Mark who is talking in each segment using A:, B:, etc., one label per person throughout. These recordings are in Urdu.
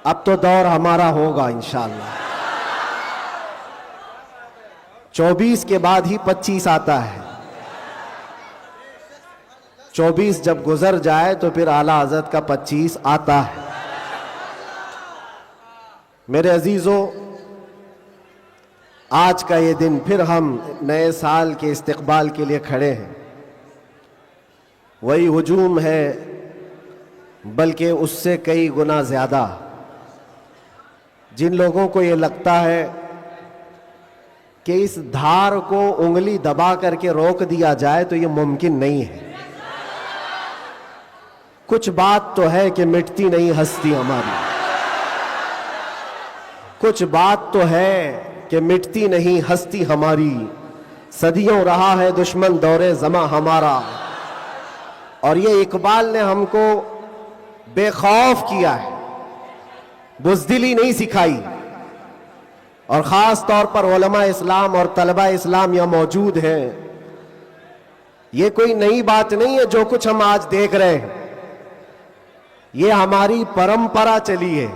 A: اب تو دور ہمارا ہوگا انشاءاللہ۔ 24 کے بعد ہی 25 آتا ہے۔ 24 جب گزر جائے تو پھر اعلیٰ حضرت کا 25 آتا ہے۔ میرے عزیزوں، آج کا یہ دن پھر ہم نئے سال کے استقبال کے لیے کھڑے ہیں۔ وہی ہجوم ہے بلکہ اس سے کئی گنا زیادہ۔ جن لوگوں کو یہ لگتا ہے کہ اس دھار کو انگلی دبا کر کے روک دیا جائے تو یہ ممکن نہیں ہے۔ کچھ بات تو ہے کہ مٹتی نہیں ہستی ہماری، کچھ بات تو ہے کہ مٹتی نہیں ہستی ہماری، صدیوں رہا ہے دشمن دور زماں ہمارا۔ اور یہ اقبال نے ہم کو بے خوف کیا ہے، بزدلی نہیں سکھائی۔ اور خاص طور پر علماء اسلام اور طلباء اسلام یہاں موجود ہیں۔ یہ کوئی نئی بات نہیں ہے جو کچھ ہم آج دیکھ رہے ہیں، یہ ہماری پرمپرا چلی ہے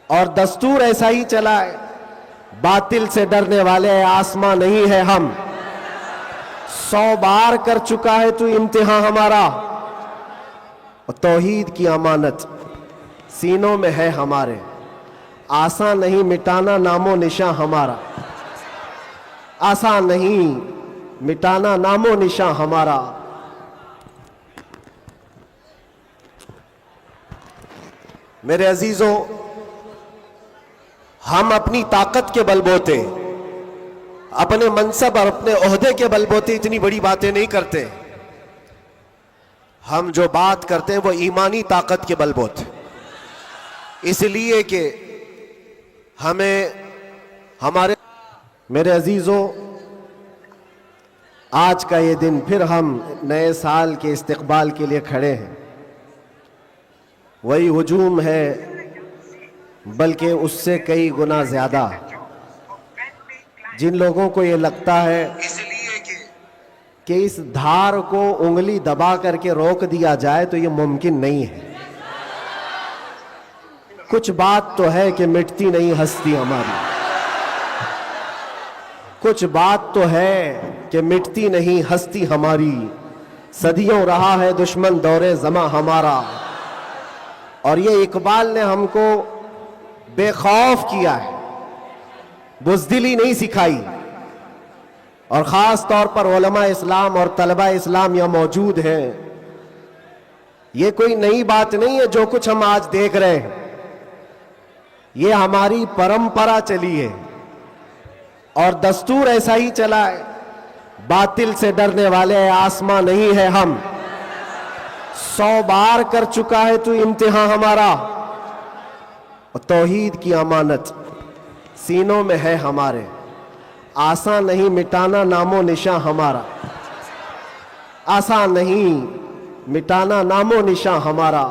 A: اور دستور ایسا ہی چلا ہے۔ باطل سے ڈرنے والے آسماں نہیں ہے ہم، 100 بار کر چکا ہے تو امتحان ہمارا، اور توحید کی امانت سینوں میں ہے ہمارے، آسان نہیں مٹانا نام و نشاں ہمارا، آسان نہیں مٹانا نام و نشاں ہمارا۔ میرے عزیزوں، ہم اپنی طاقت کے بل بوتے، اپنے منصب اور اپنے عہدے کے بل بوتے اتنی بڑی باتیں نہیں کرتے۔ ہم جو بات کرتے ہیں وہ ایمانی طاقت کے بل بوتے، اس لیے کہ ہمیں ہمارے میرے عزیزوں، آج کا یہ دن پھر ہم نئے سال کے استقبال کے لیے کھڑے ہیں۔ وہی ہجوم ہے بلکہ اس سے کئی گنا زیادہ۔ جن لوگوں کو یہ لگتا ہے کہ اس دھار کو انگلی دبا کر کے روک دیا جائے تو یہ ممکن نہیں ہے۔ کچھ بات تو ہے کہ مٹتی نہیں ہستی ہماری، کچھ بات تو ہے کہ مٹتی نہیں ہستی ہماری، صدیوں رہا ہے دشمن دور زماں ہمارا۔ اور یہ اقبال نے ہم کو بے خوف کیا ہے، بزدلی نہیں سکھائی۔ اور خاص طور پر علماء اسلام اور طلباء اسلام یہاں موجود ہیں۔ یہ کوئی نئی بات نہیں ہے جو کچھ ہم آج دیکھ رہے ہیں، یہ ہماری پرمپرا چلی ہے اور دستور ایسا ہی چلا ہے۔ باطل سے ڈرنے والے آسماں نہیں ہے ہم، 100 بار کر چکا ہے تو امتحان ہمارا، اور توحید کی امانت سینوں میں ہے ہمارے، آسان نہیں مٹانا نام و نشاں ہمارا، آسان نہیں مٹانا نام و نشاں ہمارا۔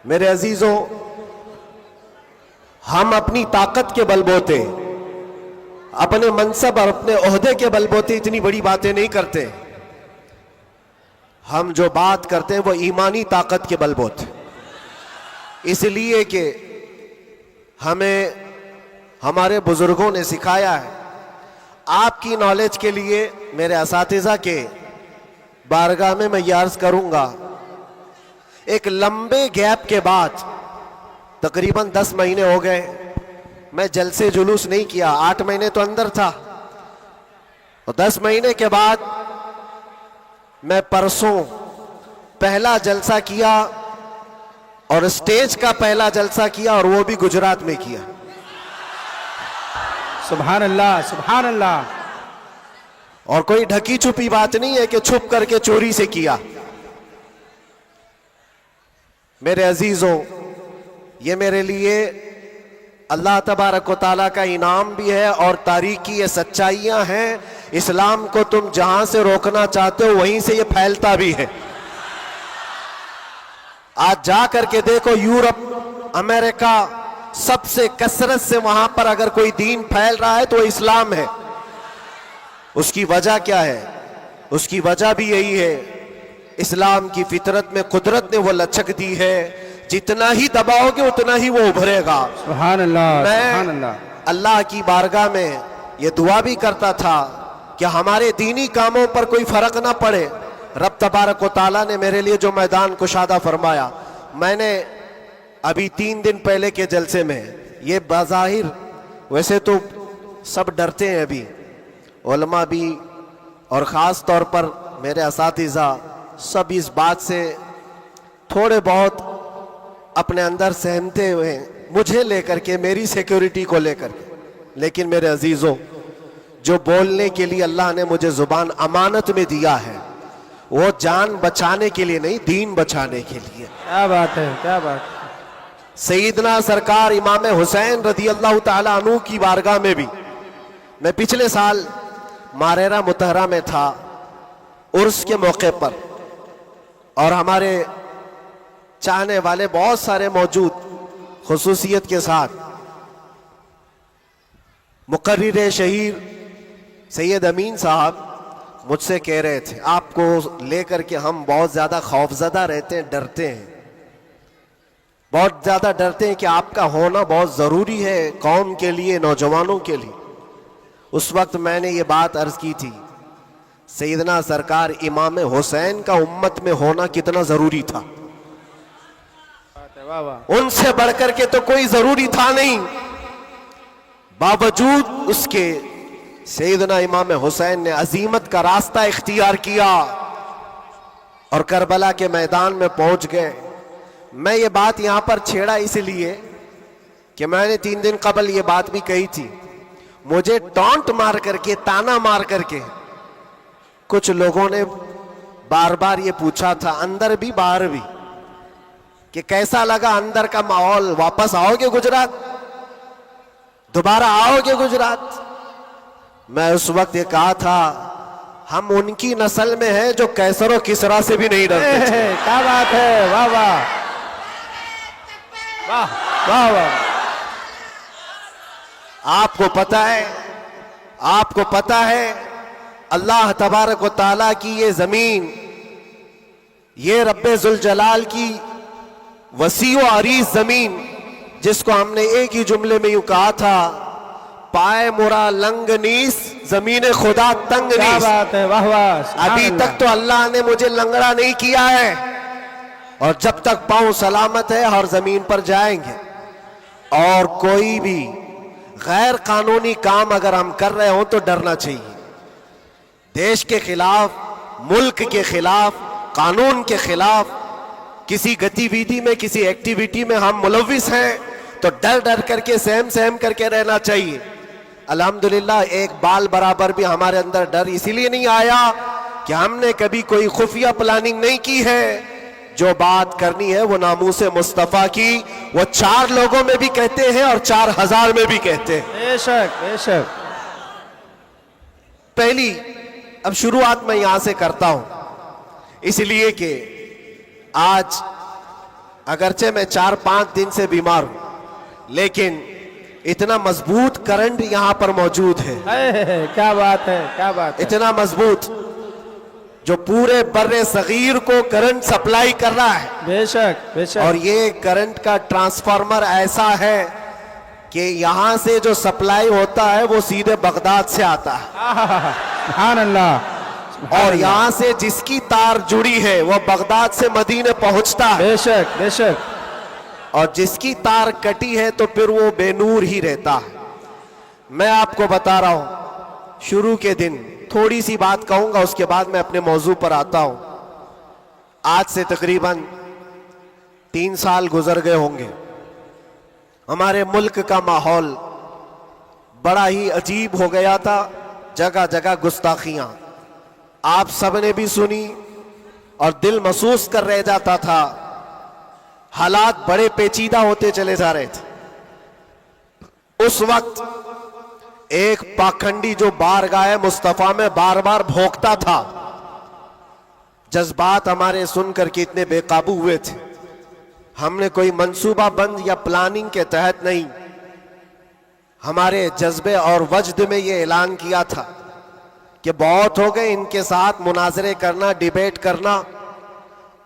A: میرے عزیزوں، ہم اپنی طاقت کے بل بوتے، اپنے منصب اور اپنے عہدے کے بل بوتے اتنی بڑی باتیں نہیں کرتے۔ ہم جو بات کرتے ہیں وہ ایمانی طاقت کے بل بوتے، اس لیے کہ ہمیں ہمارے بزرگوں نے سکھایا ہے۔ آپ کی نالج کے لیے میرے اساتذہ کے بارگاہ میں یہ عرض کروں گا، ایک لمبے گیپ کے بعد تقریباً 10 مہینے ہو گئے، میں جلسے جلوس نہیں کیا، 8 مہینے تو اندر تھا، اور 10 مہینے کے بعد میں پرسوں پہلا جلسہ کیا، اور اسٹیج کا پہلا جلسہ کیا، اور وہ بھی گجرات میں کیا۔
B: سبحان اللہ، سبحان اللہ۔
A: اور کوئی ڈھکی چھپی بات نہیں ہے کہ چھپ کر کے چوری سے کیا۔ میرے عزیزوں، یہ میرے لیے اللہ تبارک و تعالیٰ کا انعام بھی ہے، اور تاریخی یہ سچائیاں ہیں۔ اسلام کو تم جہاں سے روکنا چاہتے ہو وہیں سے یہ پھیلتا بھی ہے۔ آج جا کر کے دیکھو، یورپ، امریکہ، سب سے کثرت سے وہاں پر اگر کوئی دین پھیل رہا ہے تو وہ اسلام ہے۔ اس کی وجہ کیا ہے؟ اس کی وجہ بھی یہی ہے اسلام کی فطرت میں قدرت نے وہ لچک دی ہے، جتنا ہی دباؤ گے اتنا ہی وہ ابھرے گا۔
B: سبحان اللہ سبحان
A: میں
B: اللہ۔
A: اللہ کی بارگاہ میں یہ دعا بھی کرتا تھا کہ ہمارے دینی کاموں پر کوئی فرق نہ پڑے۔ رب تبارک و تعالیٰ نے میرے لیے جو میدان کشادہ فرمایا، میں نے ابھی 3 دن پہلے کے جلسے میں یہ بظاہر، ویسے تو سب ڈرتے ہیں ابھی، علماء بھی اور خاص طور پر میرے اساتذہ سب اس بات سے تھوڑے بہت اپنے اندر سہمتے ہوئے ہیں، مجھے لے کر کے، میری سیکیورٹی کو لے کر کے۔ لیکن میرے عزیزوں، جو بولنے کے لیے اللہ نے مجھے زبان امانت میں دیا ہے، وہ جان بچانے کے لیے نہیں، دین بچانے کے لیے۔
B: کیا بات ہے، کیا بات ہے۔
A: سیدنا سرکار امام حسین رضی اللہ تعالیٰ عنہ کی بارگاہ میں بھی میں پچھلے سال ماریرہ مطہرہ میں تھا عرس کے موقع پر، اور ہمارے چاہنے والے بہت سارے موجود، خصوصیت کے ساتھ مقرر شہیر سید امین صاحب مجھ سے کہہ رہے تھے، آپ کو لے کر کے ہم بہت زیادہ خوفزدہ رہتے ہیں، ڈرتے ہیں، بہت زیادہ ڈرتے ہیں کہ آپ کا ہونا بہت ضروری ہے قوم کے لیے، نوجوانوں کے لیے۔ اس وقت میں نے یہ بات عرض کی تھی، سیدنا سرکار امام حسین کا امت میں ہونا کتنا ضروری تھا،
B: واہ واہ۔
A: ان سے بڑھ کر کے تو کوئی ضروری تھا نہیں، باوجود اس کے سیدنا امام حسین نے عزیمت کا راستہ اختیار کیا اور کربلا کے میدان میں پہنچ گئے۔ میں یہ بات یہاں پر چھیڑا اس لیے کہ میں نے 3 دن قبل یہ بات بھی کہی تھی، مجھے ٹانٹ مار کر کے، تانا مار کر کے کچھ لوگوں نے بار بار یہ پوچھا تھا، اندر بھی باہر بھی، کہ کیسا لگا اندر کا ماحول، واپس آؤ گے گجرات، دوبارہ آؤ گے گجرات؟ میں اس وقت یہ کہا تھا، ہم ان کی نسل میں ہیں جو کیسر و کسرا سے بھی نہیں ڈرتے تھے۔
B: کیا بات ہے، واہ واہ واہ واہ واہ۔
A: آپ کو پتہ ہے، آپ کو پتہ ہے اللہ تبارک و تعالیٰ کی یہ زمین، یہ رب ذوالجلال کی وسیع و عریض زمین، جس کو ہم نے ایک ہی جملے میں یوں کہا تھا، پائے مرا لنگ نیس، زمین خدا تنگ
B: کیا
A: نیس۔
B: بات ہے، واہ واہ۔ سبحان
A: ابھی
B: اللہ۔
A: تک تو اللہ نے مجھے لنگڑا نہیں کیا ہے، اور جب تک پاؤں سلامت ہے ہر زمین پر جائیں گے۔ اور کوئی بھی غیر قانونی کام اگر ہم کر رہے ہوں تو ڈرنا چاہیے۔ دیش کے خلاف، ملک کے خلاف، قانون کے خلاف کسی گتی ویدی میں، کسی ایکٹیویٹی میں ہم ملوث ہیں تو ڈر ڈر کر کے، سہم کر کے رہنا چاہیے۔ الحمدللہ ایک بال برابر بھی ہمارے اندر ڈر اسی لیے نہیں آیا کہ ہم نے کبھی کوئی خفیہ پلاننگ نہیں کی ہے۔ جو بات کرنی ہے وہ ناموس مصطفیٰ کی، وہ 4 لوگوں میں بھی کہتے ہیں اور 4000 میں بھی کہتے ہیں۔
B: بے شک بے شک۔
A: پہلی اب شروعات میں یہاں سے کرتا ہوں، اس لیے کہ آج اگرچہ میں 4-5 دن سے بیمار ہوں، لیکن اتنا مضبوط کرنٹ یہاں پر موجود ہے،
B: کیا بات ہے، کیا بات ہے۔
A: اتنا مضبوط، جو پورے بر صغیر کو کرنٹ سپلائی کر رہا ہے۔
B: بے شک بے شک۔
A: اور یہ کرنٹ کا ٹرانسفارمر ایسا ہے کہ یہاں سے جو سپلائی ہوتا ہے وہ سیدھے بغداد سے آتا ہے،
B: سبحان اللہ۔
A: اور یہاں سے جس کی تار جڑی ہے وہ بغداد سے مدینے پہنچتا ہے،
B: بے شک بے شک۔
A: اور جس کی تار کٹی ہے تو پھر وہ بے نور ہی رہتا ہے۔ میں آپ کو بتا رہا ہوں، شروع کے دن تھوڑی سی بات کہوں گا، اس کے بعد میں اپنے موضوع پر آتا ہوں۔ آج سے تقریباً 3 سال گزر گئے ہوں گے، ہمارے ملک کا ماحول بڑا ہی عجیب ہو گیا تھا، جگہ جگہ گستاخیاں آپ سب نے بھی سنی اور دل محسوس کر رہ جاتا تھا۔ حالات بڑے پیچیدہ ہوتے چلے جا رہے تھے۔ اس وقت ایک پاکھنڈی جو بارگاہ مصطفیٰ میں بار بار بھونکتا تھا، جذبات ہمارے سن کر کے اتنے بے قابو ہوئے تھے، ہم نے کوئی منصوبہ بند یا پلاننگ کے تحت نہیں، ہمارے جذبے اور وجد میں یہ اعلان کیا تھا کہ بہت ہو گئے ان کے ساتھ مناظرے کرنا، ڈیبیٹ کرنا،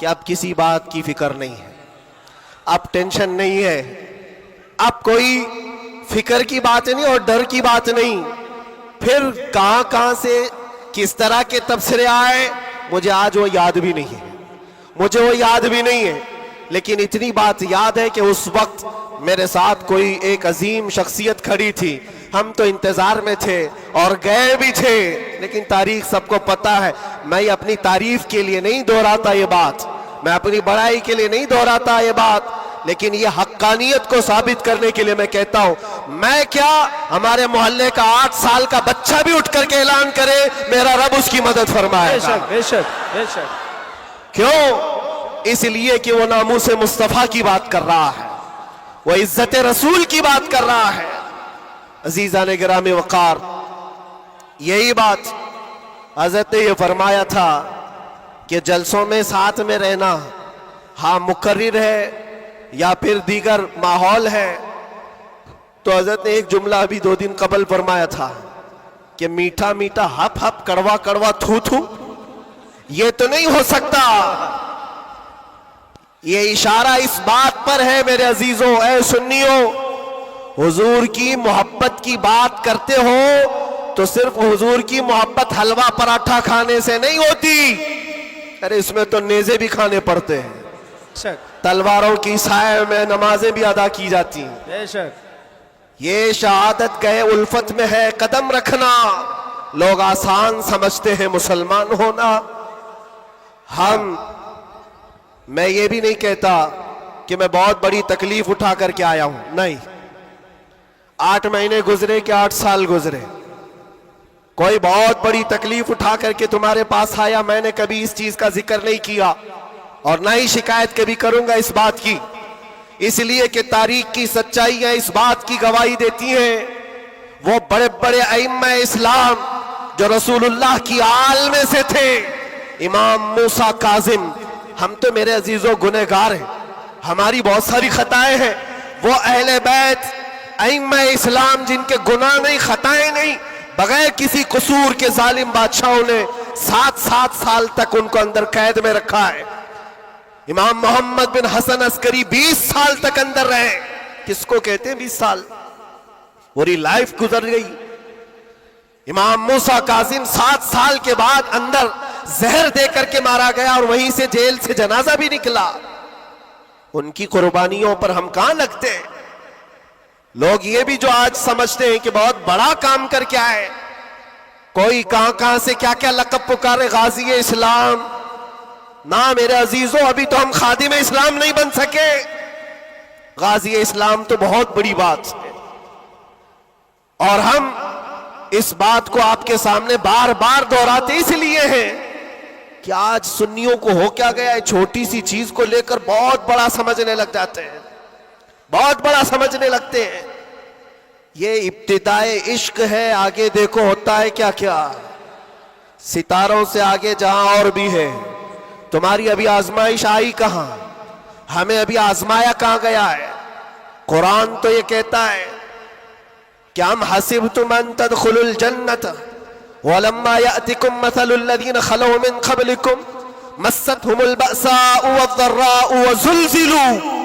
A: کہ اب کسی بات کی فکر نہیں ہے, اب ٹینشن نہیں ہے, اب کوئی فکر کی بات نہیں اور ڈر کی بات نہیں. پھر کہاں کہاں سے کس طرح کے تبصرے آئے مجھے آج وہ یاد بھی نہیں ہے, مجھے وہ یاد بھی نہیں ہے, لیکن اتنی بات یاد ہے کہ اس وقت میرے ساتھ کوئی ایک عظیم شخصیت کھڑی تھی, ہم تو انتظار میں تھے اور گئے بھی تھے, لیکن تاریخ سب کو پتا ہے. میں اپنی تعریف کے لیے نہیں دہراتا یہ بات, میں اپنی بڑائی کے لیے نہیں دہراتا یہ بات, لیکن یہ حقانیت کو ثابت کرنے کے لیے میں کہتا ہوں. میں کیا, ہمارے محلے کا 8 سال کا بچہ بھی اٹھ کر کے اعلان کرے میرا رب اس کی مدد فرمائے گا.
B: بے شک بے شک.
A: کیوں؟ اس لیے کہ وہ ناموس مصطفیٰ کی بات کر رہا ہے, وہ عزت رسول کی بات کر رہا ہے. عزیزان گرامی وقار, یہی بات حضرت نے یہ فرمایا تھا کہ جلسوں میں ساتھ میں رہنا ہاں مقرر ہے یا پھر دیگر ماحول ہے, تو حضرت نے ایک جملہ ابھی 2 دن قبل فرمایا تھا کہ میٹھا میٹھا ہپ ہپ کڑوا کڑوا تھو تھو, یہ تو نہیں ہو سکتا. یہ اشارہ اس بات پر ہے میرے عزیزوں, اے سنیوں, حضور کی محبت کی بات کرتے ہو تو صرف حضور کی محبت حلوہ پراٹھا کھانے سے نہیں ہوتی, ارے اس میں تو نیزے بھی کھانے پڑتے ہیں, تلواروں کی سائے میں نمازیں بھی ادا کی جاتی ہیں.
B: بے شک.
A: یہ شہادت گئے الفت میں ہے قدم رکھنا. لوگ آسان سمجھتے ہیں مسلمان ہونا. میں یہ بھی نہیں کہتا کہ میں بہت بڑی تکلیف اٹھا کر کے آیا ہوں, نہیں. 8 مہینے گزرے کہ 8 سال گزرے, کوئی بہت بڑی تکلیف اٹھا کر کے تمہارے پاس آیا, میں نے کبھی اس چیز کا ذکر نہیں کیا اور نہ ہی شکایت کبھی کروں گا اس بات کی, اس لیے کہ تاریخ کی سچائیاں اس بات کی گواہی دیتی ہیں. وہ بڑے بڑے ائمہ اسلام جو رسول اللہ کی آل میں سے تھے, امام موسیٰ کاظم, ہم تو میرے عزیزوں گنہگار ہیں, ہماری بہت ساری خطائیں ہیں. وہ اہل بیت ائمہ اسلام جن کے گناہ نہیں خطائیں نہیں, بغیر کسی قصور کے ظالم بادشاہوں نے 7 سال تک ان کو اندر قید میں رکھا ہے. امام محمد بن حسن عسکری 20 سال تک اندر رہے. کس کو کہتے ہیں 20 سال؟ پوری لائف گزر گئی. امام موسیٰ کاظم 7 سال کے بعد اندر زہر دے کر کے مارا گیا اور وہیں سے جیل سے جنازہ بھی نکلا. ان کی قربانیوں پر ہم کہاں لگتے ہیں؟ لوگ یہ بھی جو آج سمجھتے ہیں کہ بہت بڑا کام کر کے آئے, کوئی کہاں سے کیا کیا لقب پکارے, غازی اسلام. نہ میرے عزیزوں, ابھی تو ہم خادم اسلام نہیں بن سکے. غازی اسلام تو بہت بڑی بات ہے, اور ہم اس بات کو آپ کے سامنے بار بار دہراتے اس لیے ہیں کہ آج سنیوں کو ہو کیا گیا ہے, چھوٹی سی چیز کو لے کر بہت بڑا سمجھنے لگ جاتے ہیں, بہت بڑا سمجھنے لگتے ہیں. یہ ابتدائے عشق ہے, آگے دیکھو ہوتا ہے کیا کیا. ستاروں سے آگے جہاں اور بھی ہے. تمہاری ابھی آزمائش آئی کہاں, ہمیں ابھی آزمایا کہاں گیا ہے. قرآن تو یہ کہتا ہے کہ ہم حسبتم ان تدخلوا الجنت ولما یأتکم مثل الذین خلوا من قبلکم مستهم البأساء والضراء وزلزلوا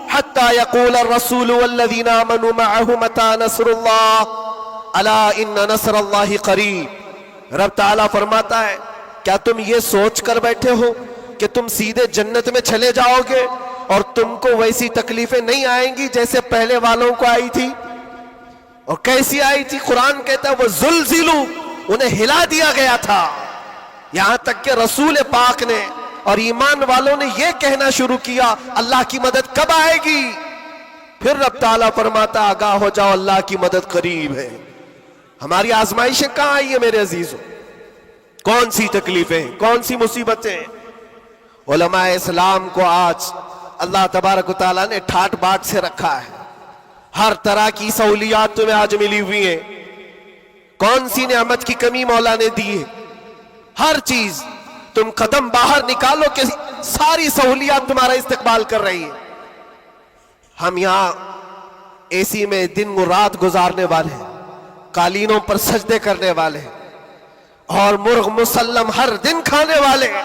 A: حتى يقول الرسول والذين آمنوا معه متى نصر الله الا ان نصر الله قریب. رب تعالیٰ فرماتا ہے کیا تم یہ سوچ کر بیٹھے ہو کہ تم سیدھے جنت میں چلے جاؤ گے اور تم کو ویسی تکلیفیں نہیں آئیں گی جیسے پہلے والوں کو آئی تھی؟ اور کیسی آئی تھی؟ قرآن کہتا ہے وہ زلزلوا, انہیں ہلا دیا گیا تھا. یہاں تک کہ رسول پاک نے اور ایمان والوں نے یہ کہنا شروع کیا اللہ کی مدد کب آئے گی؟ پھر رب تعالیٰ فرماتا آگاہ ہو جاؤ اللہ کی مدد قریب ہے. ہماری آزمائشیں کہاں آئی ہیں میرے عزیزوں؟ کون سی تکلیفیں, کون سی مصیبتیں؟ علماء اسلام کو آج اللہ تبارک و تعالیٰ نے ٹھاٹ باٹ سے رکھا ہے. ہر طرح کی سہولیات تمہیں آج ملی ہوئی ہیں. کون سی نعمت کی کمی مولا نے دی ہے؟ ہر چیز, تم قدم باہر نکالو کہ ساری سہولیات تمہارا استقبال کر رہی ہے. ہم یہاں اے سی میں دن و رات گزارنے والے ہیں, قالینوں پر سجدے کرنے والے ہیں, اور مرغ مسلم ہر دن کھانے والے ہیں.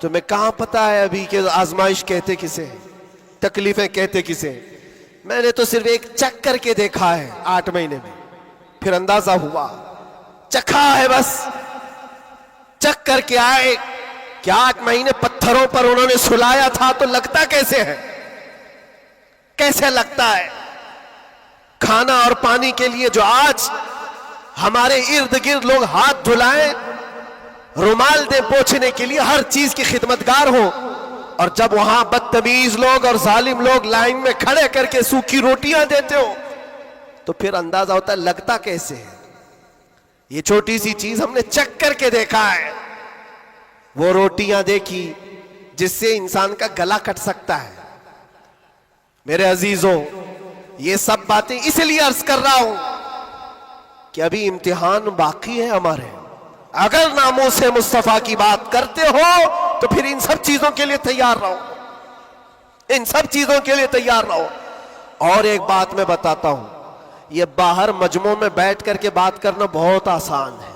A: تمہیں کہاں پتا ہے ابھی کہ آزمائش کہتے کسے، تکلیفیں کہتے کسے؟ میں نے تو صرف ایک چکھ کر کے دیکھا ہے 8 مہینے میں، پھر اندازہ ہوا، چکھا ہے بس، چکھ کر کے آئے کہ 8 مہینے پتھروں پر انہوں نے سلایا تھا تو لگتا کیسے ہے، کیسے لگتا ہے؟ کھانا اور پانی کے لیے جو آج ہمارے ارد گرد لوگ ہاتھ دھلائیں، رومال دے پوچھنے کے لیے، ہر چیز کی خدمتگار ہو، اور جب وہاں بدتمیز لوگ اور ظالم لوگ لائن میں کھڑے کر کے سوکھی روٹیاں دیتے ہو تو پھر اندازہ ہوتا ہے لگتا کیسے ہے۔ یہ چھوٹی سی چیز ہم نے چکھ کر کے دیکھا ہے، وہ روٹیاں دیکھی جس سے انسان کا گلا کٹ سکتا ہے۔ میرے عزیزوں، یہ سب باتیں اس لیے عرض کر رہا ہوں کہ ابھی امتحان باقی ہے ہمارے۔ اگر ناموس مصطفیٰ کی بات کرتے ہو تو پھر ان سب چیزوں کے لیے تیار رہو، ان سب چیزوں کے لیے تیار رہو۔ اور ایک بات میں بتاتا ہوں، یہ باہر مجمعوں میں بیٹھ کر کے بات کرنا بہت آسان ہے،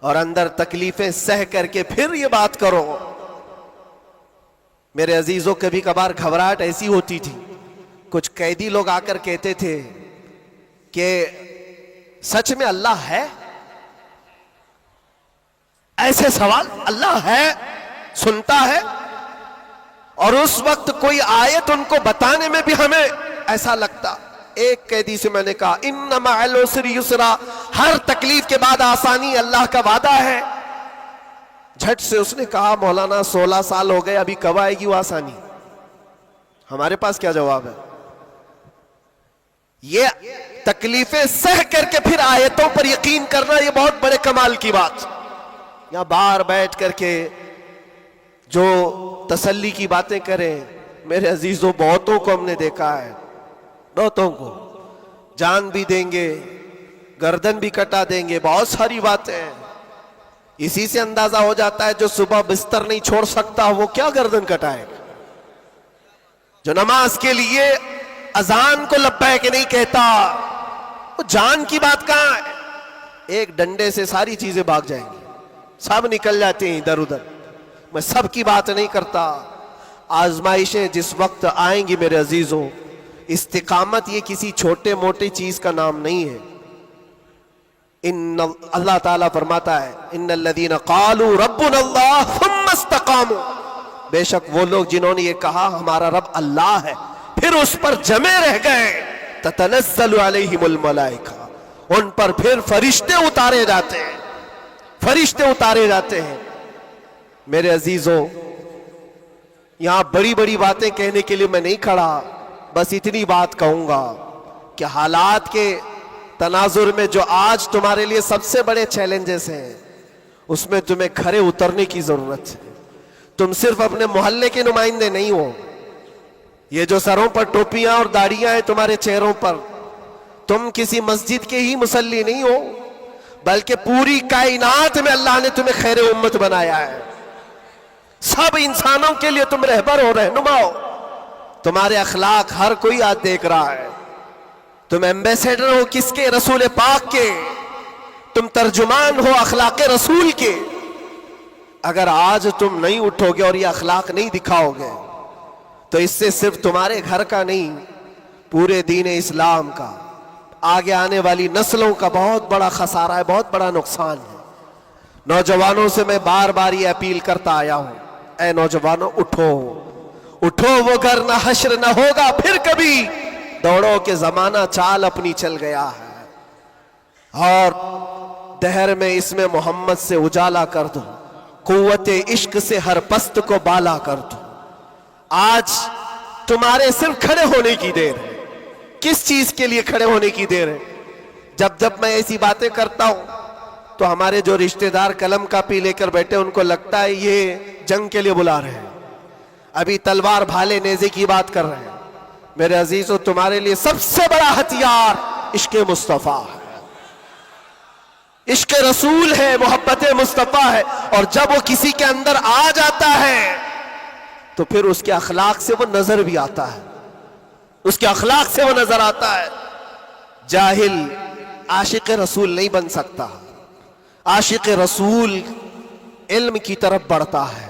A: اور اندر تکلیفیں سہ کر کے پھر یہ بات کرو۔ میرے عزیزوں، کبھی کبھار گھبراہٹ ایسی ہوتی تھی، کچھ قیدی لوگ آ کر کہتے تھے کہ سچ میں اللہ ہے؟ ایسے سوال، اللہ ہے، سنتا ہے؟ اور اس وقت کوئی آیت ان کو بتانے میں بھی ہمیں ایسا لگتا۔ ایک قیدی سے میں نے کہا ان مع العسر یسرا، ہر تکلیف کے بعد آسانی اللہ کا وعدہ ہے۔ جھٹ سے اس نے کہا مولانا 16 سال ہو گئے، ابھی کب آئے گی وہ آسانی؟ ہمارے پاس کیا جواب ہے؟ یہ تکلیفیں سہ کر کے پھر آیتوں پر یقین کرنا، یہ بہت بڑے کمال کی بات۔ یہاں باہر بیٹھ کر کے جو تسلی کی باتیں کریں، میرے عزیزوں بہتوں کو ہم نے دیکھا ہے، بہتوں کو جان بھی دیں گے، گردن بھی کٹا دیں گے، بہت ساری باتیں ہیں۔ اسی سے اندازہ ہو جاتا ہے جو صبح بستر نہیں چھوڑ سکتا وہ کیا گردن کٹائے گا، جو نماز کے لیے اذان کو لبیک نہیں کہتا، وہ جان کی بات کہاں ہے؟ ایک ڈنڈے سے ساری چیزیں بھاگ جائیں گی، سب نکل جاتے ہیں ادھر ادھر۔ میں سب کی بات نہیں کرتا، آزمائشیں جس وقت آئیں گی میرے عزیزوں، استقامت یہ کسی چھوٹے موٹے چیز کا نام نہیں ہے۔ اللہ تعالیٰ فرماتا ہے ان الذین قالوا ربنا اللہ ثم استقاموا، بے شک وہ لوگ جنہوں نے یہ کہا ہمارا رب اللہ ہے، پھر اس پر جمے رہ گئے، تتنزل علیہم الملائکہ، ان پر پھر فرشتے اتارے جاتے ہیں، فرشتے اتارے جاتے ہیں۔ میرے عزیزوں، یہاں بڑی بڑی باتیں کہنے کے لیے میں نہیں کھڑا، بس اتنی بات کہوں گا کہ حالات کے تناظر میں جو آج تمہارے لیے سب سے بڑے چیلنجز ہیں، اس میں تمہیں کھڑے اترنے کی ضرورت ہے۔ تم صرف اپنے محلے کے نمائندے نہیں ہو، یہ جو سروں پر ٹوپیاں اور داڑیاں ہیں تمہارے چہروں پر، تم کسی مسجد کے ہی مصلی نہیں ہو، بلکہ پوری کائنات میں اللہ نے تمہیں خیر امت بنایا ہے۔ سب انسانوں کے لیے تم رہبر ہو، رہنما ہو، تمہارے اخلاق ہر کوئی آج دیکھ رہا ہے۔ تم ایمبیسیڈر ہو کس کے؟ رسول پاک کے، تم ترجمان ہو اخلاق رسول کے۔ اگر آج تم نہیں اٹھو گے اور یہ اخلاق نہیں دکھاؤ گے تو اس سے صرف تمہارے گھر کا نہیں، پورے دین اسلام کا، آگے آنے والی نسلوں کا بہت بڑا خسارہ ہے، بہت بڑا نقصان ہے۔ نوجوانوں سے میں بار بار یہ اپیل کرتا آیا ہوں، اے نوجوانوں اٹھو، اٹھو، وہ گھر نہ حشر نہ ہوگا پھر کبھی، دوڑو کہ زمانہ چال اپنی چل گیا ہے، اور دہر میں اس میں محمد سے اجالا کر دو، قوت عشق سے ہر پست کو بالا کر دو۔ آج تمہارے صرف کھڑے ہونے کی دیر ہے۔ کس چیز کے لیے کھڑے ہونے کی دیر ہے؟ جب میں ایسی باتیں کرتا ہوں تو ہمارے جو رشتہ دار قلم کاپی لے کر بیٹھے ان کو لگتا ہے یہ جنگ کے لیے بلا رہے ہیں، ابھی تلوار بھالے نیزے کی بات کر رہے ہیں۔ میرے عزیزو، تمہارے لیے سب سے بڑا ہتھیار عشق مصطفیٰ ہے، عشق رسول ہے، محبت مصطفیٰ ہے، اور جب وہ کسی کے اندر آ جاتا ہے تو پھر اس کے اخلاق سے وہ نظر بھی آتا ہے، اس کے اخلاق سے وہ نظر آتا ہے۔ جاہل عاشق رسول نہیں بن سکتا، عاشق رسول علم کی طرف بڑھتا ہے،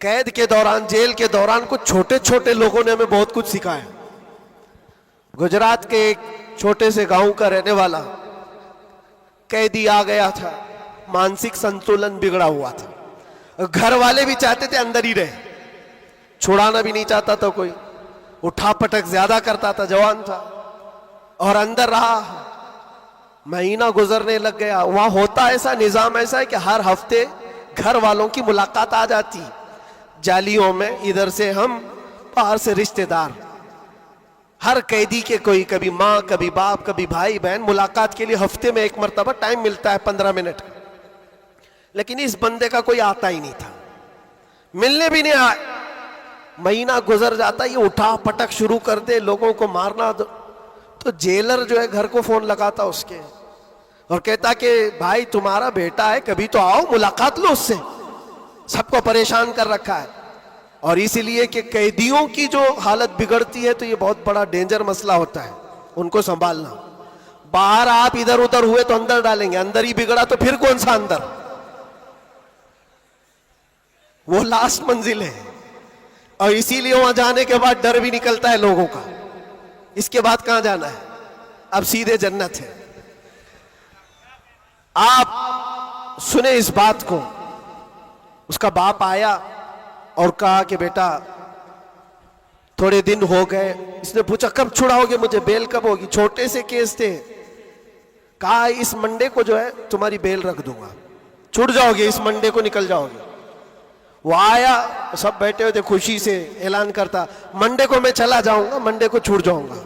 A: قید کے دوران، جیل کے دوران کچھ چھوٹے چھوٹے لوگوں نے ہمیں بہت کچھ سکھایا. گجرات کے ایک چھوٹے سے گاؤں کا رہنے والا قیدی آ گیا تھا، مانسک سنتولن بگڑا ہوا تھا. گھر والے بھی چاہتے تھے اندر ہی رہے، چھڑانا بھی نہیں چاہتا تھا کوئی، اٹھا پٹک زیادہ کرتا تھا، جوان تھا اور اندر رہا. مہینہ گزرنے لگ گیا. وہاں ہوتا ایسا نظام ایسا ہے کہ ہر ہفتے گھر والوں کی ملاقات آ جاتی جالیوں میں، ادھر سے ہم، باہر سے رشتہ دار. ہر قیدی کے کوئی کبھی ماں، کبھی باپ، کبھی بھائی بہن ملاقات کے لیے ہفتے میں ایک مرتبہ ٹائم ملتا ہے 15 منٹ. لیکن اس بندے کا کوئی آتا ہی نہیں تھا، ملنے بھی نہیں آئے. مہینہ گزر جاتا، یہ اٹھا پٹک شروع کر دے، لوگوں کو مارنا. تو جیلر جو ہے گھر کو فون لگاتا اس کے اور کہتا کہ بھائی تمہارا بیٹا ہے، کبھی تو آؤ ملاقات لو اس سے، سب کو پریشان کر رکھا ہے. اور اسی لیے کہ قیدیوں کی جو حالت بگڑتی ہے تو یہ بہت بڑا ڈینجر مسئلہ ہوتا ہے، ان کو سنبھالنا. باہر آپ ادھر ادھر ہوئے تو اندر ڈالیں گے، اندر ہی بگڑا تو پھر کون سا اندر، وہ لاسٹ منزل ہے. اور اسی لیے وہاں جانے کے بعد ڈر بھی نکلتا ہے لوگوں کا، اس کے بعد کہاں جانا ہے، اب سیدھے جنت ہے. آپ سنیں اس بات کو. اس کا باپ آیا اور کہا کہ بیٹا تھوڑے دن ہو گئے. اس نے پوچھا کب چھڑاؤ گے مجھے، بیل کب ہوگی؟ چھوٹے سے کیس تھے. کہا اس منڈے کو جو ہے تمہاری بیل رکھ دوں گا، چھڑ جاؤ گے، اس منڈے کو نکل جاؤ گے. وہ آیا، سب بیٹھے ہوئے تھے، خوشی سے اعلان کرتا منڈے کو میں چلا جاؤں گا، منڈے کو چھوڑ جاؤں گا.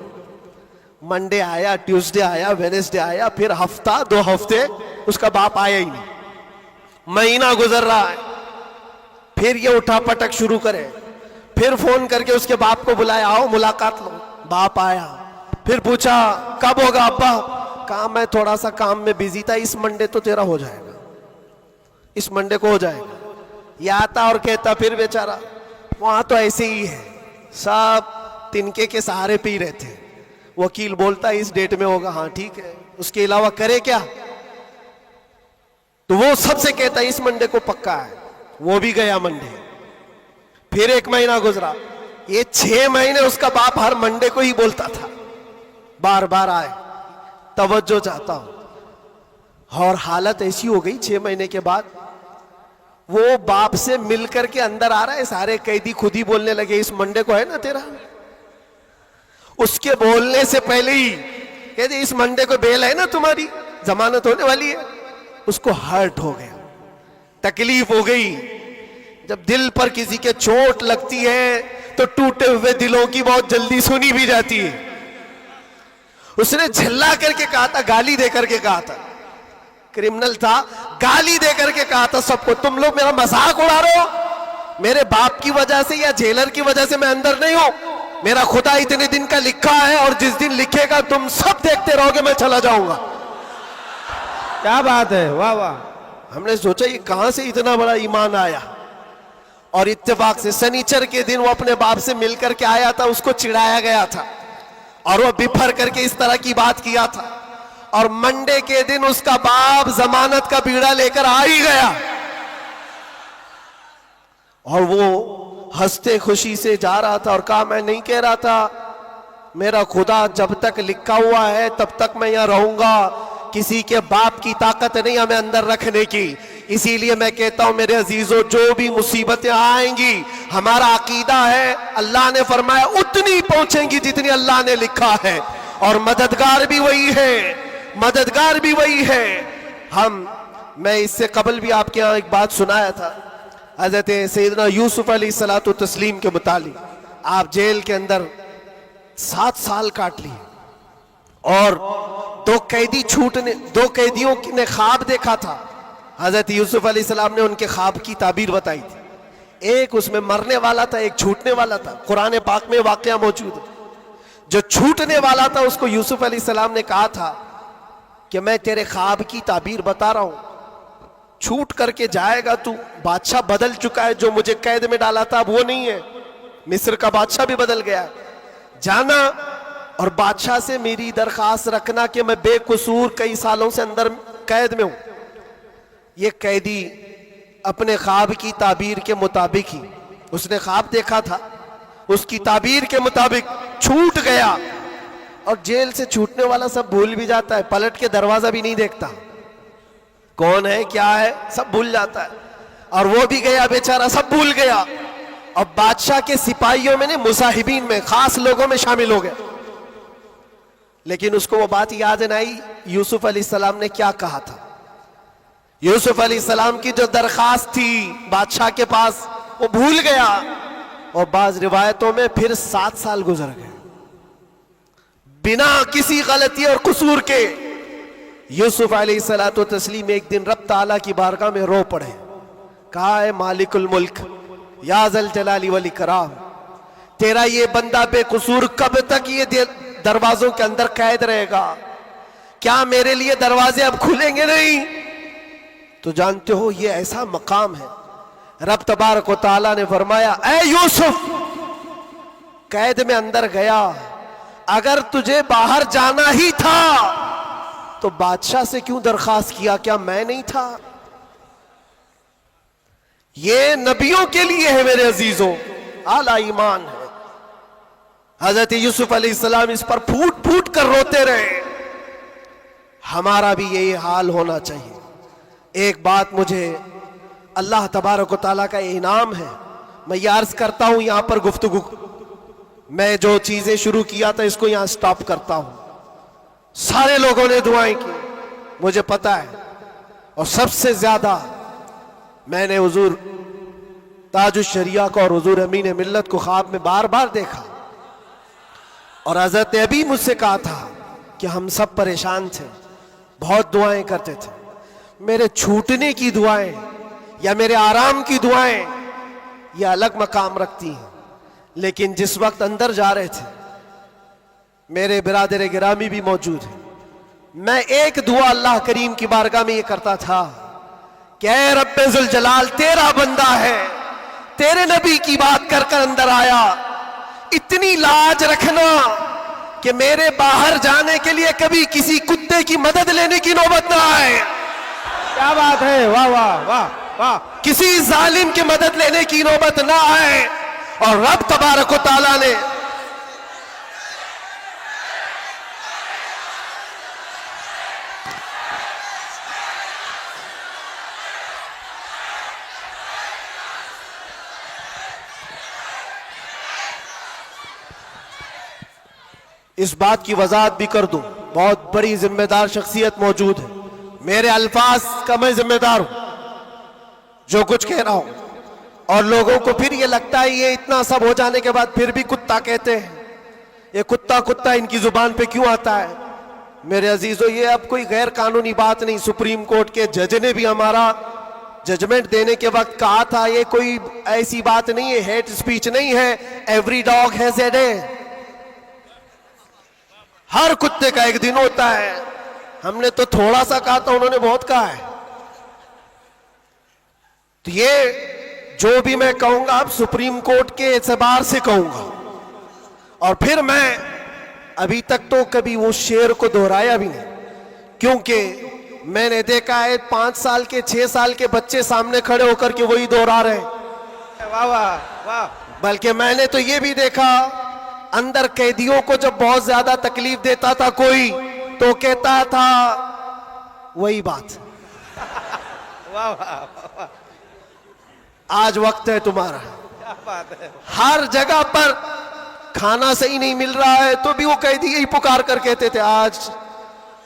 A: منڈے آیا، ٹیوزڈے آیا، وینسڈے آیا، پھر ہفتہ 2 ہفتے اس کا باپ آیا ہی نہیں. مہینہ گزر رہا ہے. پھر یہ اٹھا پٹک شروع کرے. پھر فون کر کے اس کے باپ کو بلایا، آؤ ملاقات لو. باپ آیا، پھر پوچھا کب ہوگا ابا؟ کہا میں تھوڑا سا کام میں بزی تھا، اس منڈے تو تیرا ہو جائے گا، اس منڈے کو ہو جائے گا. یہ آتا اور کہتا پھر بیچارہ. وہاں تو ایسے ہی ہے، سب تنکے کے سہارے پہ ہی رہتے. وکیل بولتا اس ڈیٹ میں ہوگا، ہاں ٹھیک ہے، اس کے علاوہ کرے کیا؟ تو وہ سب سے کہتا اس منڈے کو پکا ہے. وہ بھی گیا منڈے. پھر 1 مہینہ گزرا. یہ 6 مہینے اس کا باپ ہر منڈے کو ہی بولتا تھا، بار بار آئے، توجہ چاہتا ہوں. اور حالت ایسی ہو گئی 6 مہینے کے بعد وہ باپ سے مل کر کے اندر آ رہا ہے. سارے قیدی خود ہی بولنے لگے اس منڈے کو ہے نا تیرا. اس کے بولنے سے پہلے ہی کہتے اس منڈے کو بیل ہے نا تمہاری، ضمانت ہونے والی ہے. اس کو ہرٹ ہو گیا، تکلیف ہو گئی. جب دل پر کسی کے چوٹ لگتی ہے تو ٹوٹے ہوئے دلوں کی بہت جلدی سنی بھی جاتی ہے. اس نے جھلا کر کے کہا تھا، گالی دے کر کے کہا تھا، کرمنل تھا، گالی دے کر کے کہا تھا سب کو تم لوگ میرا مذاق اڑا رہے ہو، میرے باپ کی وجہ سے یا جیلر کی وجہ سے میں اندر نہیں ہوں. میرا خدا اتنے دن کا لکھا ہے اور جس دن لکھے گا تم سب دیکھتے رہو گے، میں چلا جاؤں گا.
B: کیا بات ہے، واہ واہ.
A: ہم نے سوچا یہ کہاں سے اتنا بڑا ایمان آیا. اور اتفاق سے سنیچر کے دن وہ اپنے باپ سے مل کر کے آیا تھا. اس کو چڑھایا گیا تھا اور وہ بپھر کر کے اس طرح کی بات کیا تھا. اور منڈے کے دن اس کا باپ ضمانت کا بیڑا لے کر آ ہی گیا اور وہ ہنستے خوشی سے جا رہا تھا اور کہا میں نہیں کہہ رہا تھا، میرا خدا جب تک لکھا ہوا ہے تب تک میں یہاں رہوں گا. کسی کے باپ کی طاقت نہیں ہمیں اندر رکھنے کی. اسی لیے میں کہتا ہوں میرے عزیزوں، جو بھی مصیبتیں آئیں گی، ہمارا عقیدہ ہے اللہ نے فرمایا اتنی پہنچیں گی جتنی اللہ نے لکھا ہے. اور مددگار بھی وہی ہے، مددگار بھی وہی ہے. میں اس سے قبل بھی آپ کے ہاں ایک بات سنایا تھا حضرت سیدنا یوسف علیہ الصلوۃ والتسلیم کے متعلق. آپ جیل کے اندر 7 سال کاٹ لیے اور 2 قیدیوں نے خواب دیکھا تھا. حضرت یوسف علیہ السلام نے ان کے خواب کی تعبیر بتائی تھی. ایک اس میں مرنے والا تھا، ایک چھوٹنے والا تھا. قرآن پاک میں واقعہ موجود ہے. جو چھوٹنے والا تھا اس کو یوسف علیہ السلام نے کہا تھا کہ میں تیرے خواب کی تعبیر بتا رہا ہوں، چھوٹ کر کے جائے گا تو. بادشاہ بدل چکا ہے، جو مجھے قید میں ڈالا تھا اب وہ نہیں ہے، مصر کا بادشاہ بھی بدل گیا ہے. جانا اور بادشاہ سے میری درخواست رکھنا کہ میں بے قصور کئی سالوں سے اندر قید میں ہوں. یہ قیدی اپنے خواب کی تعبیر کے مطابق ہی اس نے خواب دیکھا تھا, اس کی تعبیر کے مطابق چھوٹ گیا, اور جیل سے چھوٹنے والا سب بھول بھی جاتا ہے, پلٹ کے دروازہ بھی نہیں دیکھتا, کون ہے کیا ہے سب بھول جاتا ہے, اور وہ بھی گیا بیچارہ, سب بھول گیا. اور بادشاہ کے سپاہیوں میں نے مصاحبین میں خاص لوگوں میں شامل ہو گیا, لیکن اس کو وہ بات یاد نہ آئی یوسف علیہ السلام نے کیا کہا تھا. یوسف علیہ السلام کی جو درخواست تھی بادشاہ کے پاس وہ بھول گیا, اور بعض روایتوں میں پھر 7 سال گزر گئے بنا کسی غلطی اور قصور کے. یوسف علیہ الصلوۃ والتسلیم ایک دن رب تعالیٰ کی بارگاہ میں رو پڑے, کہا ہے مالک الملک یا ذل جلال والاکرام, تیرا یہ بندہ بے قصور کب تک یہ دروازوں کے اندر قید رہے گا؟ کیا میرے لیے دروازے اب کھلیں گے نہیں؟ تو جانتے ہو یہ ایسا مقام ہے. رب تبارک و تعالیٰ نے فرمایا اے یوسف, قید میں اندر گیا, اگر تجھے باہر جانا ہی تھا تو بادشاہ سے کیوں درخواست کیا, کیا میں نہیں تھا؟ یہ نبیوں کے لیے ہے میرے عزیزوں, اعلی ایمان ہے. حضرت یوسف علیہ السلام اس پر پھوٹ پھوٹ کر روتے رہے. ہمارا بھی یہی حال ہونا چاہیے. ایک بات مجھے اللہ تبارک و تعالیٰ کا انعام ہے, میں یہ عرض کرتا ہوں یہاں پر گفتگو, میں جو چیزیں شروع کیا تھا اس کو یہاں سٹاپ کرتا ہوں. سارے لوگوں نے دعائیں کی مجھے پتا ہے, اور سب سے زیادہ میں نے حضور تاج الشریعہ کو اور حضور امین ملت کو خواب میں بار بار دیکھا, اور حضرت ابھی مجھ سے کہا تھا کہ ہم سب پریشان تھے, بہت دعائیں کرتے تھے. میرے چھوٹنے کی دعائیں یا میرے آرام کی دعائیں یہ الگ مقام رکھتی ہیں, لیکن جس وقت اندر جا رہے تھے میرے برادر گرامی بھی موجود ہیں, میں ایک دعا اللہ کریم کی بارگاہ میں یہ کرتا تھا کہ اے رب ذوالجلال تیرا بندہ ہے, تیرے نبی کی بات کر کر اندر آیا, اتنی لاج رکھنا کہ میرے باہر جانے کے لیے کبھی کسی کتے کی مدد لینے کی نوبت نہ آئے.
B: کیا بات ہے, واہ واہ واہ واہ.
A: کسی ظالم کی مدد لینے کی نوبت نہ آئے. اور رب تبارک و تعالیٰ نے اس بات کی وضاحت بھی کر دوں, بہت بڑی ذمہ دار شخصیت موجود ہے, میرے الفاظ کا میں ذمہ دار ہوں جو کچھ کہہ رہا ہوں, اور لوگوں کو پھر یہ لگتا ہے یہ اتنا سب ہو جانے کے بعد پھر بھی کتا کہتے ہیں, یہ کتا کتا ان کی زبان پہ کیوں آتا ہے؟ میرے عزیزو یہ اب کوئی غیر قانونی بات نہیں, سپریم کورٹ کے جج نے بھی ہمارا ججمنٹ دینے کے وقت کہا تھا یہ کوئی ایسی بات نہیں ہے, ہیٹ سپیچ نہیں ہے, every dog has a day, ہر کتے کا ایک دن ہوتا ہے. ہم نے تو تھوڑا سا کہا تھا, انہوں نے بہت کہا ہے. تو یہ جو بھی میں کہوں گا اب سپریم کورٹ کے اعتبار سے کہوں گا, اور پھر میں ابھی تک تو کبھی وہ شعر کو دہرایا بھی نہیں, کیونکہ میں نے دیکھا ہے 5 سال کے 6 سال کے بچے سامنے کھڑے ہو کر کے وہی دہرا رہے ہیں.
B: واہ واہ واہ.
A: بلکہ میں نے تو یہ بھی دیکھا اندر قیدیوں کو جب بہت زیادہ تکلیف دیتا تھا کوئی تو کہتا تھا وہی بات.
B: واہ واہ.
A: آج وقت ہے تمہارا,
B: کیا بات ہے.
A: ہر جگہ پر کھانا صحیح نہیں مل رہا ہے تو بھی وہ قیدی یہی پکار کر کہتے تھے آج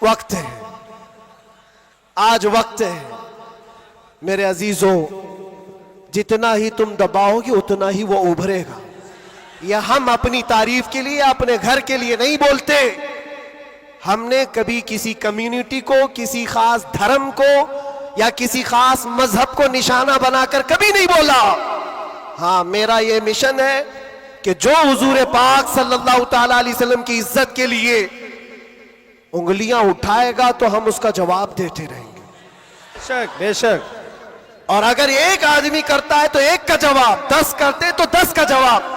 A: وقت ہے, آج وقت ہے. میرے عزیزوں جتنا ہی تم دباؤ گے اتنا ہی وہ ابھرے گا. یہ ہم اپنی تعریف کے لیے اپنے گھر کے لیے نہیں بولتے, ہم نے کبھی کسی کمیونٹی کو, کسی خاص دھرم کو یا کسی خاص مذہب کو نشانہ بنا کر کبھی نہیں بولا. ہاں میرا یہ مشن ہے کہ جو حضور پاک صلی اللہ تعالی علیہ وسلم کی عزت کے لیے انگلیاں اٹھائے گا تو ہم اس کا جواب دیتے رہیں گے.
B: بے شک بے شک.
A: اور اگر ایک آدمی کرتا ہے تو ایک کا جواب, 10 کرتے تو 10 کا جواب.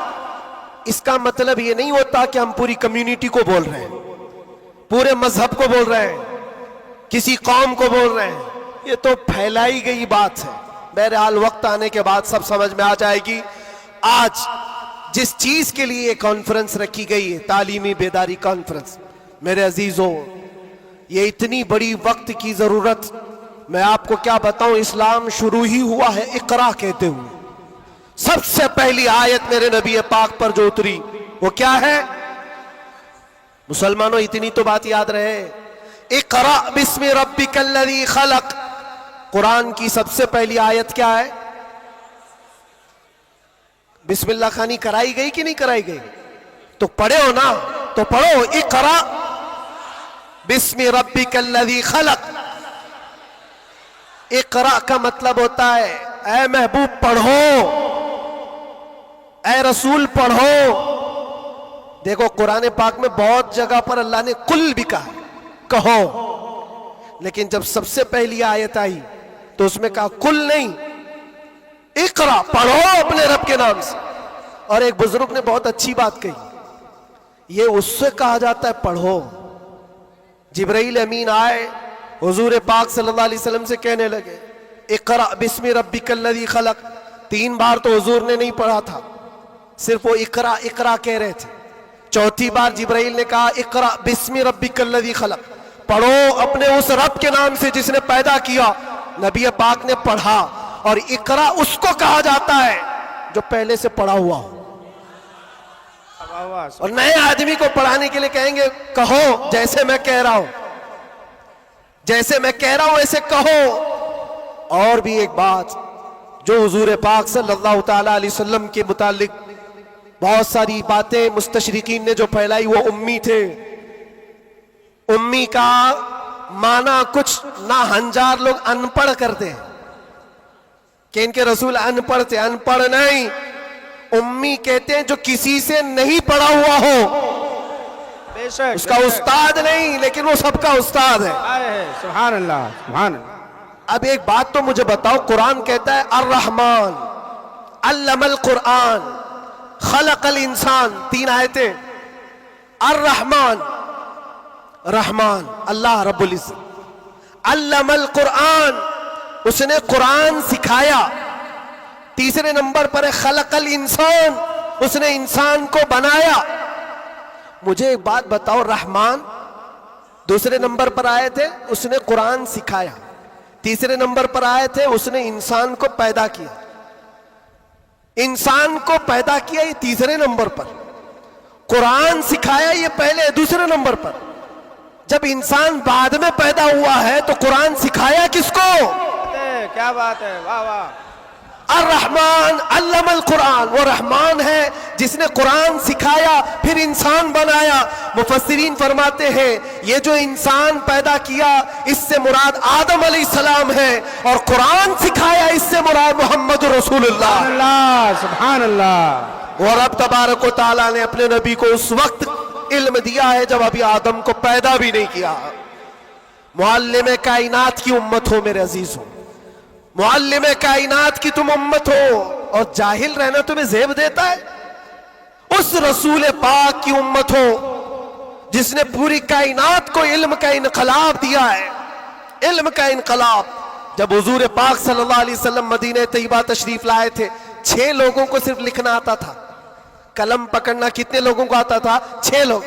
A: اس کا مطلب یہ نہیں ہوتا کہ ہم پوری کمیونٹی کو بول رہے ہیں, پورے مذہب کو بول رہے ہیں, کسی قوم کو بول رہے ہیں. یہ تو پھیلائی گئی بات ہے. بہرحال وقت آنے کے بعد سب سمجھ میں آ جائے گی. آج جس چیز کے لیے کانفرنس رکھی گئی ہے، تعلیمی بیداری کانفرنس، میرے عزیزوں، یہ اتنی بڑی وقت کی ضرورت، میں آپ کو کیا بتاؤں، اسلام شروع ہی ہوا ہے اقرا کہتے ہوئے۔ سب سے پہلی آیت میرے نبی پاک پر جو اتری وہ کیا ہے؟ مسلمانوں اتنی تو بات یاد رہے، اقرا بسم ربک الذی خلق۔ قرآن کی سب سے پہلی آیت کیا ہے؟ بسم اللہ خانی کرائی گئی کہ نہیں کرائی گئی؟ تو پڑھے ہو نا، تو پڑھو اقرا بسم ربک الذی خلق۔ اقرا کا مطلب ہوتا ہے اے محبوب پڑھو، اے رسول پڑھو۔ دیکھو قرآن پاک میں بہت جگہ پر اللہ نے قل بھی کہا، کہو، لیکن جب سب سے پہلی آیت آئی تو اس میں کہا قل نہیں، اقرا، پڑھو اپنے رب کے نام سے۔ اور ایک بزرگ نے بہت اچھی بات کہی، یہ اس سے کہا جاتا ہے پڑھو۔ جبرائیل امین آئے حضور پاک صلی اللہ علیہ وسلم سے کہنے لگے اقرا بسم ربک الذی خلق۔ 3 بار تو حضور نے نہیں پڑھا تھا، صرف وہ اقرا اقرا کہہ رہے تھے۔ 4تھی بار جبرائیل نے کہا اقرا بسم ربک الذی خلق، پڑھو اپنے اس رب کے نام سے جس نے پیدا کیا۔ نبی پاک نے پڑھا، اور اقرا اس کو کہا جاتا ہے جو پہلے سے پڑھا ہوا ہو۔ اور نئے آدمی کو پڑھانے کے لیے کہیں گے کہو جیسے میں کہہ رہا ہوں، جیسے میں کہہ رہا ہوں ایسے کہو۔ اور بھی ایک بات جو حضور پاک صلی اللہ تعالی علیہ وسلم کے متعلق بہت ساری باتیں مستشرقین نے جو پھیلائی، وہ امی تھے۔ امی کا معنی کچھ نہ ہنجار لوگ ان پڑھ کرتے ہیں کہ ان کے رسول ان پڑھ تھے، ان پڑھ نہیں، امی کہتے ہیں جو کسی سے نہیں پڑھا ہوا ہو، اس کا استاد نہیں لیکن وہ سب کا استاد ہے۔
B: سبحان اللہ، سبحان اللہ۔
A: اب ایک بات تو مجھے بتاؤ، قرآن کہتا ہے الرحمن علم القرآن خلق الانسان، 3 آیتیں۔ الرحمن، رحمان اللہ رب العزت، علم القرآن، اس نے قرآن سکھایا۔ تیسرے نمبر پر ہے خلق الانسان، اس نے انسان کو بنایا۔ مجھے ایک بات بتاؤ، رحمان دوسرے نمبر پر آئے تھے، اس نے قرآن سکھایا۔ تیسرے نمبر پر آئے تھے، اس نے انسان کو پیدا کیا۔ انسان کو پیدا کیا یہ تیسرے نمبر پر، قرآن سکھایا یہ پہلے دوسرے نمبر پر۔ جب انسان بعد میں پیدا ہوا ہے تو قرآن سکھایا کس کو؟
B: کیا بات ہے، واہ واہ۔
A: الرحمن علم القرآن، وہ رحمان ہے جس نے قرآن سکھایا پھر انسان بنایا۔ مفسرین فرماتے ہیں یہ جو انسان پیدا کیا اس سے مراد آدم علیہ السلام ہے، اور قرآن سکھایا اس سے مراد محمد رسول اللہ۔
B: سبحان اللہ، سبحان اللہ۔
A: اور رب تبارک و تعالیٰ نے اپنے نبی کو اس وقت علم دیا ہے جب ابھی آدم کو پیدا بھی نہیں کیا۔ معلم کائنات کی امت ہو میرے عزیزوں، معلم کائنات کی تم امت ہو، اور جاہل رہنا تمہیں زیب دیتا ہے؟ اس رسول پاک کی امت ہو جس نے پوری کائنات کو علم کا انقلاب دیا ہے، علم کا انقلاب۔ جب حضور پاک صلی اللہ علیہ وسلم مدینہ طیبہ تشریف لائے تھے، 6 لوگوں کو صرف لکھنا آتا تھا، قلم پکڑنا کتنے لوگوں کو آتا تھا؟ 6 لوگ۔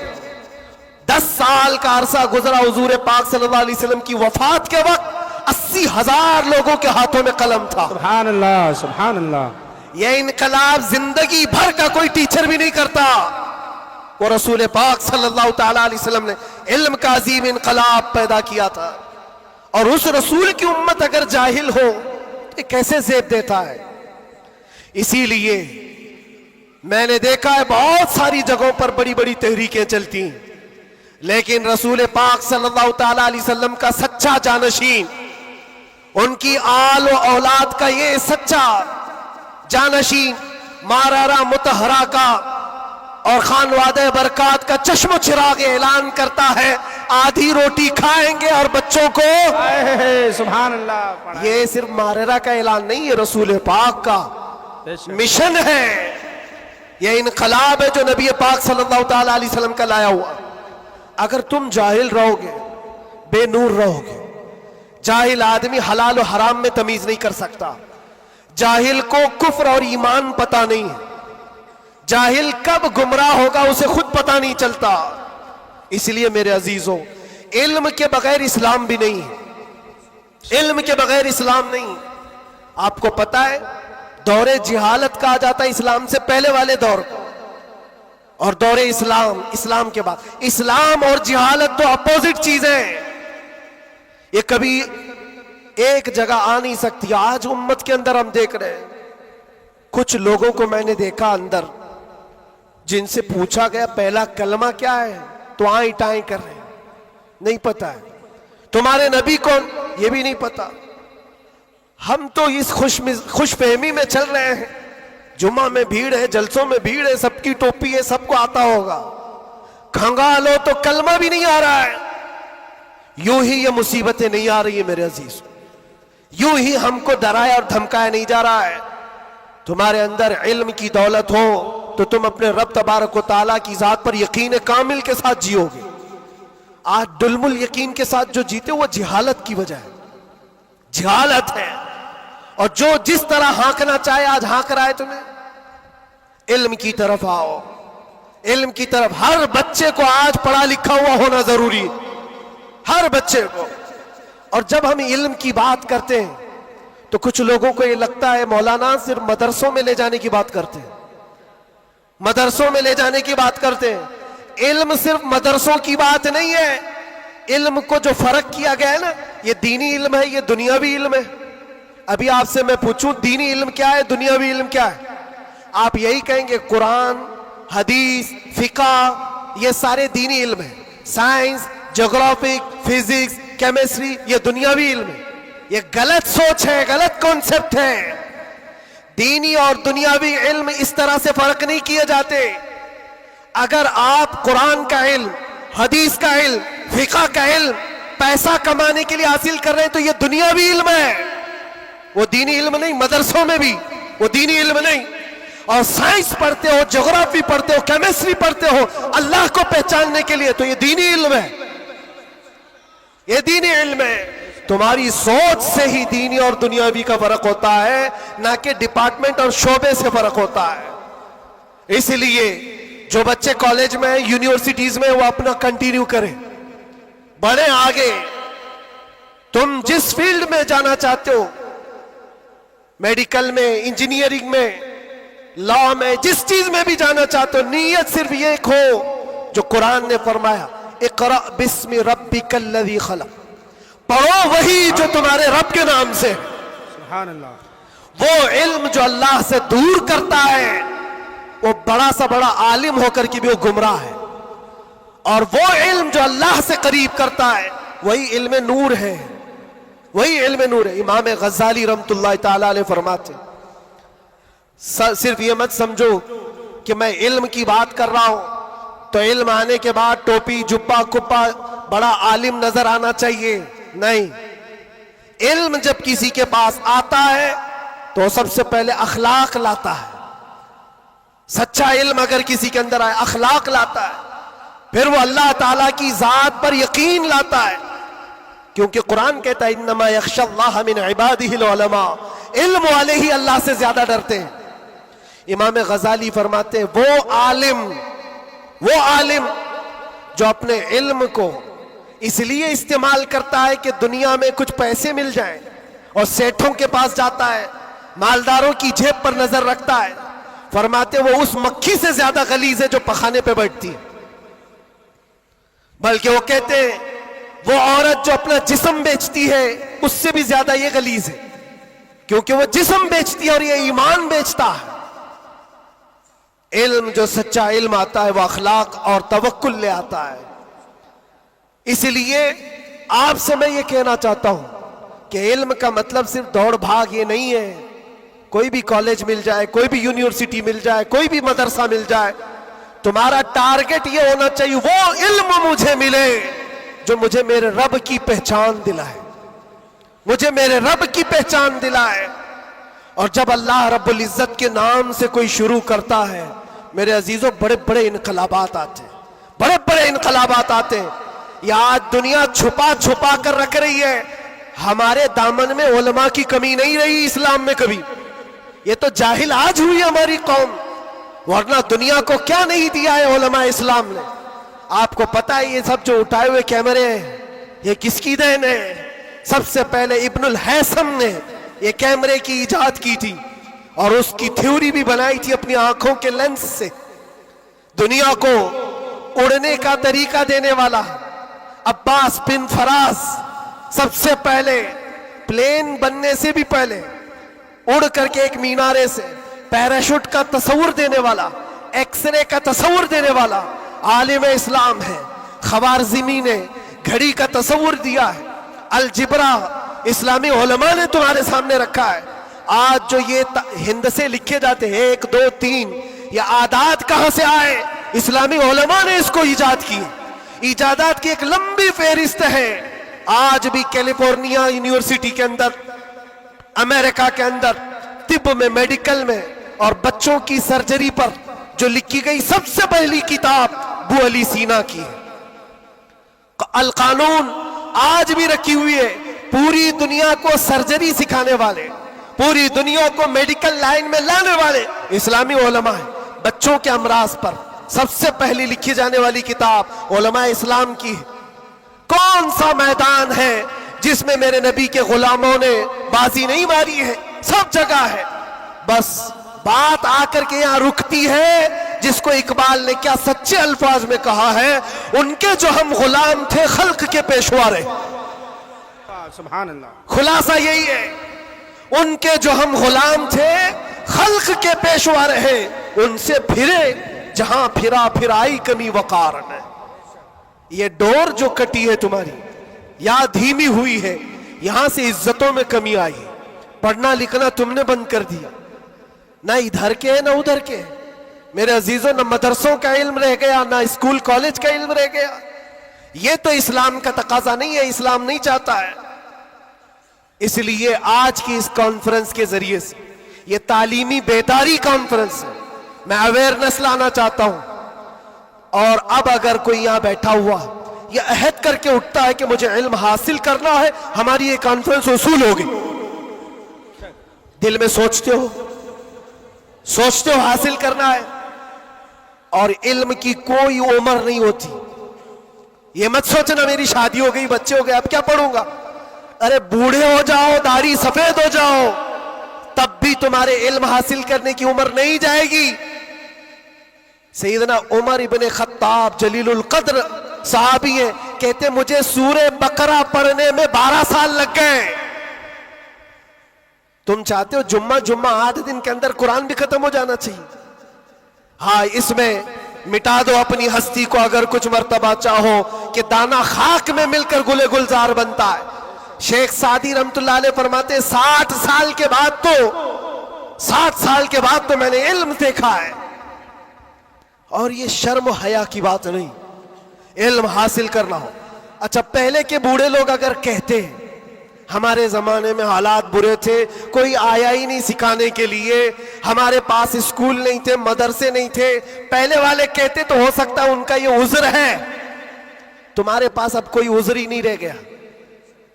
A: 10 سال کا عرصہ گزرا حضور پاک صلی اللہ علیہ وسلم کی وفات کے وقت، 80,000 لوگوں کے ہاتھوں میں قلم تھا۔
B: سبحان اللہ، سبحان اللہ۔
A: یہ انقلاب زندگی بھر کا کوئی ٹیچر بھی نہیں کرتا، وہ رسول پاک صلی اللہ تعالی علیہ وسلم نے علم کا عظیم انقلاب پیدا کیا تھا۔ اور اس رسول کی امت اگر جاہل ہو تو یہ کیسے زیب دیتا ہے؟ اسی لیے میں نے دیکھا ہے بہت ساری جگہوں پر بڑی بڑی تحریکیں چلتی ہیں، لیکن رسول پاک صلی اللہ تعالی علیہ وسلم کا سچا جانشین، ان کی آل و اولاد کا یہ سچا جانشین مارارا متحرہ کا اور خانوادہ برکات کا چشم و چراغ اعلان کرتا ہے آدھی روٹی کھائیں گے اور بچوں کو۔
B: سبحان اللہ۔
A: یہ صرف مارارا کا اعلان نہیں، یہ رسول پاک کا مشن ہے، یہ انقلاب ہے جو نبی پاک صلی اللہ تعالی علیہ وسلم کا لایا ہوا۔ اگر تم جاہل رہو گے، بے نور رہو گے، جاہل آدمی حلال و حرام میں تمیز نہیں کر سکتا، جاہل کو کفر اور ایمان پتہ نہیں ہے، جاہل کب گمراہ ہوگا اسے خود پتہ نہیں چلتا. اس لیے میرے عزیزوں، علم کے بغیر اسلام بھی نہیں ہے، علم کے بغیر اسلام نہیں. آپ کو پتا ہے دور جہالت کہا جاتا ہے اسلام سے پہلے والے دور کو، اور دور اسلام، اسلام کے بعد. اسلام اور جہالت تو اپوزٹ چیزیں ہیں، یہ کبھی ایک جگہ آ نہیں سکتی. آج امت کے اندر ہم دیکھ رہے ہیں کچھ لوگوں کو میں نے دیکھا اندر، جن سے پوچھا گیا پہلا کلمہ کیا ہے تو آئیں ٹائیں کر رہے ہیں، نہیں پتا ہے. تمہارے نبی کون، یہ بھی نہیں پتا. ہم تو اس خوش فہمی میں چل رہے ہیں جمعہ میں بھیڑ ہے، جلسوں میں بھیڑ ہے، سب کی ٹوپی ہے، سب کو آتا ہوگا. کھنگالو تو کلمہ بھی نہیں آ رہا ہے. یوں ہی یہ مصیبتیں نہیں آ رہی ہیں میرے عزیز، یوں ہی ہم کو ڈرایا اور دھمکایا نہیں جا رہا ہے. تمہارے اندر علم کی دولت ہو تو تم اپنے رب تبارک و تعالیٰ کی ذات پر یقین کامل کے ساتھ جیو گے. آج دلم الیقین کے ساتھ جو جیتے وہ جہالت کی وجہ ہے، جہالت ہے. اور جو جس طرح ہانکنا چاہے آج ہانک رہا ہے تمہیں. علم کی طرف آؤ، علم کی طرف. ہر بچے کو آج پڑھا لکھا ہوا ہونا ضروری ہے، ہر بچے کو. اور جب ہم علم کی بات کرتے ہیں تو کچھ لوگوں کو یہ لگتا ہے مولانا صرف مدرسوں میں لے جانے کی بات کرتے ہیں، مدرسوں میں لے جانے کی بات کرتے ہیں. علم صرف مدرسوں کی بات نہیں ہے. علم کو جو فرق کیا گیا ہے نا، یہ دینی علم ہے، یہ دنیاوی علم ہے. ابھی آپ سے میں پوچھوں دینی علم کیا ہے، دنیاوی علم کیا ہے؟ آپ یہی کہیں گے قرآن، حدیث، فقہ، یہ سارے دینی علم ہیں. سائنس، جغرافک، فزکس، کیمسٹری، یہ دنیاوی علم ہے. یہ غلط سوچ ہے، غلط کانسیپٹ ہے. دینی اور دنیاوی علم اس طرح سے فرق نہیں کیے جاتے. اگر آپ قرآن کا علم، حدیث کا علم، فقہ کا علم پیسہ کمانے کے لیے حاصل کر رہے ہیں تو یہ دنیاوی علم ہے، وہ دینی علم نہیں. مدرسوں میں بھی وہ دینی علم نہیں. اور سائنس پڑھتے ہو، جغرافی پڑھتے ہو، کیمسٹری پڑھتے ہو اللہ کو پہچاننے کے لیے تو یہ دینی علم ہے، یہ دینی علم ہے. تمہاری سوچ سے ہی دینی اور دنیاوی کا فرق ہوتا ہے، نہ کہ ڈپارٹمنٹ اور شعبے سے فرق ہوتا ہے. اس لیے جو بچے کالج میں یونیورسٹیز میں وہ اپنا کنٹینیو کریں، بڑھیں آگے. تم جس فیلڈ میں جانا چاہتے ہو، میڈیکل میں، انجینئرنگ میں، لا میں، جس چیز میں بھی جانا چاہتے ہو، نیت صرف یہ ہو جو قرآن نے فرمایا اقرأ بسم ربک الذی خلق. پڑھو وہی جو تمہارے رب کے نام سے.
B: سبحان اللہ.
A: وہ علم جو اللہ سے دور کرتا ہے وہ بڑا سا بڑا عالم ہو کر کے بھی وہ گمراہ ہے. اور وہ علم جو اللہ سے قریب کرتا ہے وہی علم نور ہے، وہی علم نور ہے. امام غزالی رحمۃ اللہ تعالی علیہ فرماتے صرف یہ مت سمجھو کہ میں علم کی بات کر رہا ہوں تو علم آنے کے بعد ٹوپی، جبہ، کپا، بڑا عالم نظر آنا چاہیے. نہیں، علم جب کسی کے پاس آتا ہے تو سب سے پہلے اخلاق لاتا ہے. سچا علم اگر کسی کے اندر آئے اخلاق لاتا ہے، پھر وہ اللہ تعالیٰ کی ذات پر یقین لاتا ہے. کیونکہ قرآن کہتا ہے انما یخشی اللہ من عبادہ العلماء، علم والے ہی اللہ سے زیادہ ڈرتے ہیں. امام غزالی فرماتے ہیں وہ عالم جو اپنے علم کو اس لیے استعمال کرتا ہے کہ دنیا میں کچھ پیسے مل جائیں اور سیٹھوں کے پاس جاتا ہے، مالداروں کی جیب پر نظر رکھتا ہے، فرماتے وہ اس مکھی سے زیادہ غلیظ ہے جو پخانے پہ بیٹھتی ہے. بلکہ وہ کہتے ہیں وہ عورت جو اپنا جسم بیچتی ہے اس سے بھی زیادہ یہ غلیظ ہے، کیونکہ وہ جسم بیچتی ہے اور یہ ایمان بیچتا ہے. علم جو سچا علم آتا ہے وہ اخلاق اور توکل لے آتا ہے. اس لیے آپ سے میں یہ کہنا چاہتا ہوں کہ علم کا مطلب صرف دوڑ بھاگ یہ نہیں ہے. کوئی بھی کالج مل جائے، کوئی بھی یونیورسٹی مل جائے، کوئی بھی مدرسہ مل جائے، تمہارا ٹارگٹ یہ ہونا چاہیے وہ علم مجھے ملے جو مجھے میرے رب کی پہچان دلائے، مجھے میرے رب کی پہچان دلائے. اور جب اللہ رب العزت کے نام سے کوئی شروع کرتا ہے میرے عزیزوں بڑے بڑے انقلابات آتے ہیں، بڑے بڑے انقلابات آتے ہیں. یہ آج دنیا چھپا چھپا کر رکھ رہی ہے. ہمارے دامن میں علماء کی کمی نہیں رہی اسلام میں کبھی. یہ تو جاہل آج ہوئی ہماری قوم. ورنہ دنیا کو کیا نہیں دیا ہے علماء اسلام نے. آپ کو پتا ہے یہ سب جو اٹھائے ہوئے کیمرے ہیں یہ کس کی دین ہے؟ سب سے پہلے ابن الہیثم نے یہ کیمرے کی ایجاد کی تھی اور اس کی تھیوری بھی بنائی تھی اپنی آنکھوں کے لینس سے. دنیا کو اڑنے کا طریقہ دینے والا عباس بن فراز سب سے پہلے پلین بننے سے بھی پہلے اڑ کر کے ایک مینارے سے پیراشوٹ کا تصور دینے والا، ایکس رے کا تصور دینے والا عالم اسلام ہے. خوارزمی نے گھڑی کا تصور دیا ہے. الجبرا اسلامی علماء نے تمہارے سامنے رکھا ہے. آج جو یہ ہند سے لکھے جاتے ہیں 1 2 3 یہ اعداد کہاں سے آئے؟ اسلامی علماء نے اس کو ایجاد کی. ایجادات کی ایک لمبی فہرست ہے. آج بھی کیلیفورنیا یونیورسٹی کے اندر، امریکہ کے اندر طب میں، میڈیکل میں اور بچوں کی سرجری پر جو لکھی گئی سب سے پہلی کتاب ابو علی سینا کی ہے. القانون آج بھی رکھی ہوئی ہے. پوری دنیا کو سرجری سکھانے والے، پوری دنیا کو میڈیکل لائن میں لانے والے اسلامی علماء ہیں. بچوں کے امراض پر سب سے پہلی لکھی جانے والی کتاب علماء اسلام کی ہے. کون سا میدان ہے جس میں میرے نبی کے غلاموں نے بازی نہیں ماری ہے؟ سب جگہ ہے. بس بات آ کر کے یہاں رکتی ہے جس کو اقبال نے کیا سچے الفاظ میں کہا ہے، ان کے جو ہم غلام تھے خلق کے پیشوا رہے.
B: سبحان اللہ.
A: خلاصہ یہی ہے، ان کے جو ہم غلام تھے خلق کے پیشوا رہے، ان سے پھرے جہاں پھرا پھرائی کمی وقار نے. یہ ڈور جو کٹی ہے تمہاری یا دھیمی ہوئی ہے، یہاں سے عزتوں میں کمی آئی. پڑھنا لکھنا تم نے بند کر دیا، نہ ادھر کے نہ ادھر کے. میرے عزیزوں، نہ مدرسوں کا علم رہ گیا، نہ اسکول کالج کا علم رہ گیا. یہ تو اسلام کا تقاضا نہیں ہے، اسلام نہیں چاہتا ہے. اس لیے آج کی اس کانفرنس کے ذریعے سے یہ تعلیمی بیداری کانفرنس ہے. میں اویئرنس لانا چاہتا ہوں. اور اب اگر کوئی یہاں بیٹھا ہوا یہ عہد کر کے اٹھتا ہے کہ مجھے علم حاصل کرنا ہے، ہماری یہ کانفرنس اصول ہوگی. دل میں سوچتے ہو حاصل کرنا ہے. اور علم کی کوئی عمر نہیں ہوتی. یہ مت سوچنا میری شادی ہو گئی، بچے ہو گئے، اب کیا پڑھوں گا. ارے بوڑھے ہو جاؤ، داڑھی سفید ہو جاؤ، تب بھی تمہارے علم حاصل کرنے کی عمر نہیں جائے گی. سیدنا عمر ابن خطاب جلیل القدر صحابی ہیں، کہتے مجھے سورہ بقرہ پڑھنے میں 12 سال لگ گئے. تم چاہتے ہو جمعہ 8 دن کے اندر قرآن بھی ختم ہو جانا چاہیے. ہاں، اس میں مٹا دو اپنی ہستی کو اگر کچھ مرتبہ چاہو کہ دانا خاک میں مل کر گلے گلزار بنتا ہے. شیخ سعدی رحمت اللہ علیہ فرماتے 60 سال کے بعد تو میں نے علم دیکھا ہے. اور یہ شرم و حیا کی بات نہیں، علم حاصل کرنا ہو. اچھا، پہلے کے بوڑھے لوگ اگر کہتے ہیں ہمارے زمانے میں حالات برے تھے، کوئی آیا ہی نہیں سکھانے کے لیے، ہمارے پاس اسکول نہیں تھے، مدرسے نہیں تھے، پہلے والے کہتے تو ہو سکتا ہے ان کا یہ عذر ہے. تمہارے پاس اب کوئی عذر ہی نہیں رہ گیا.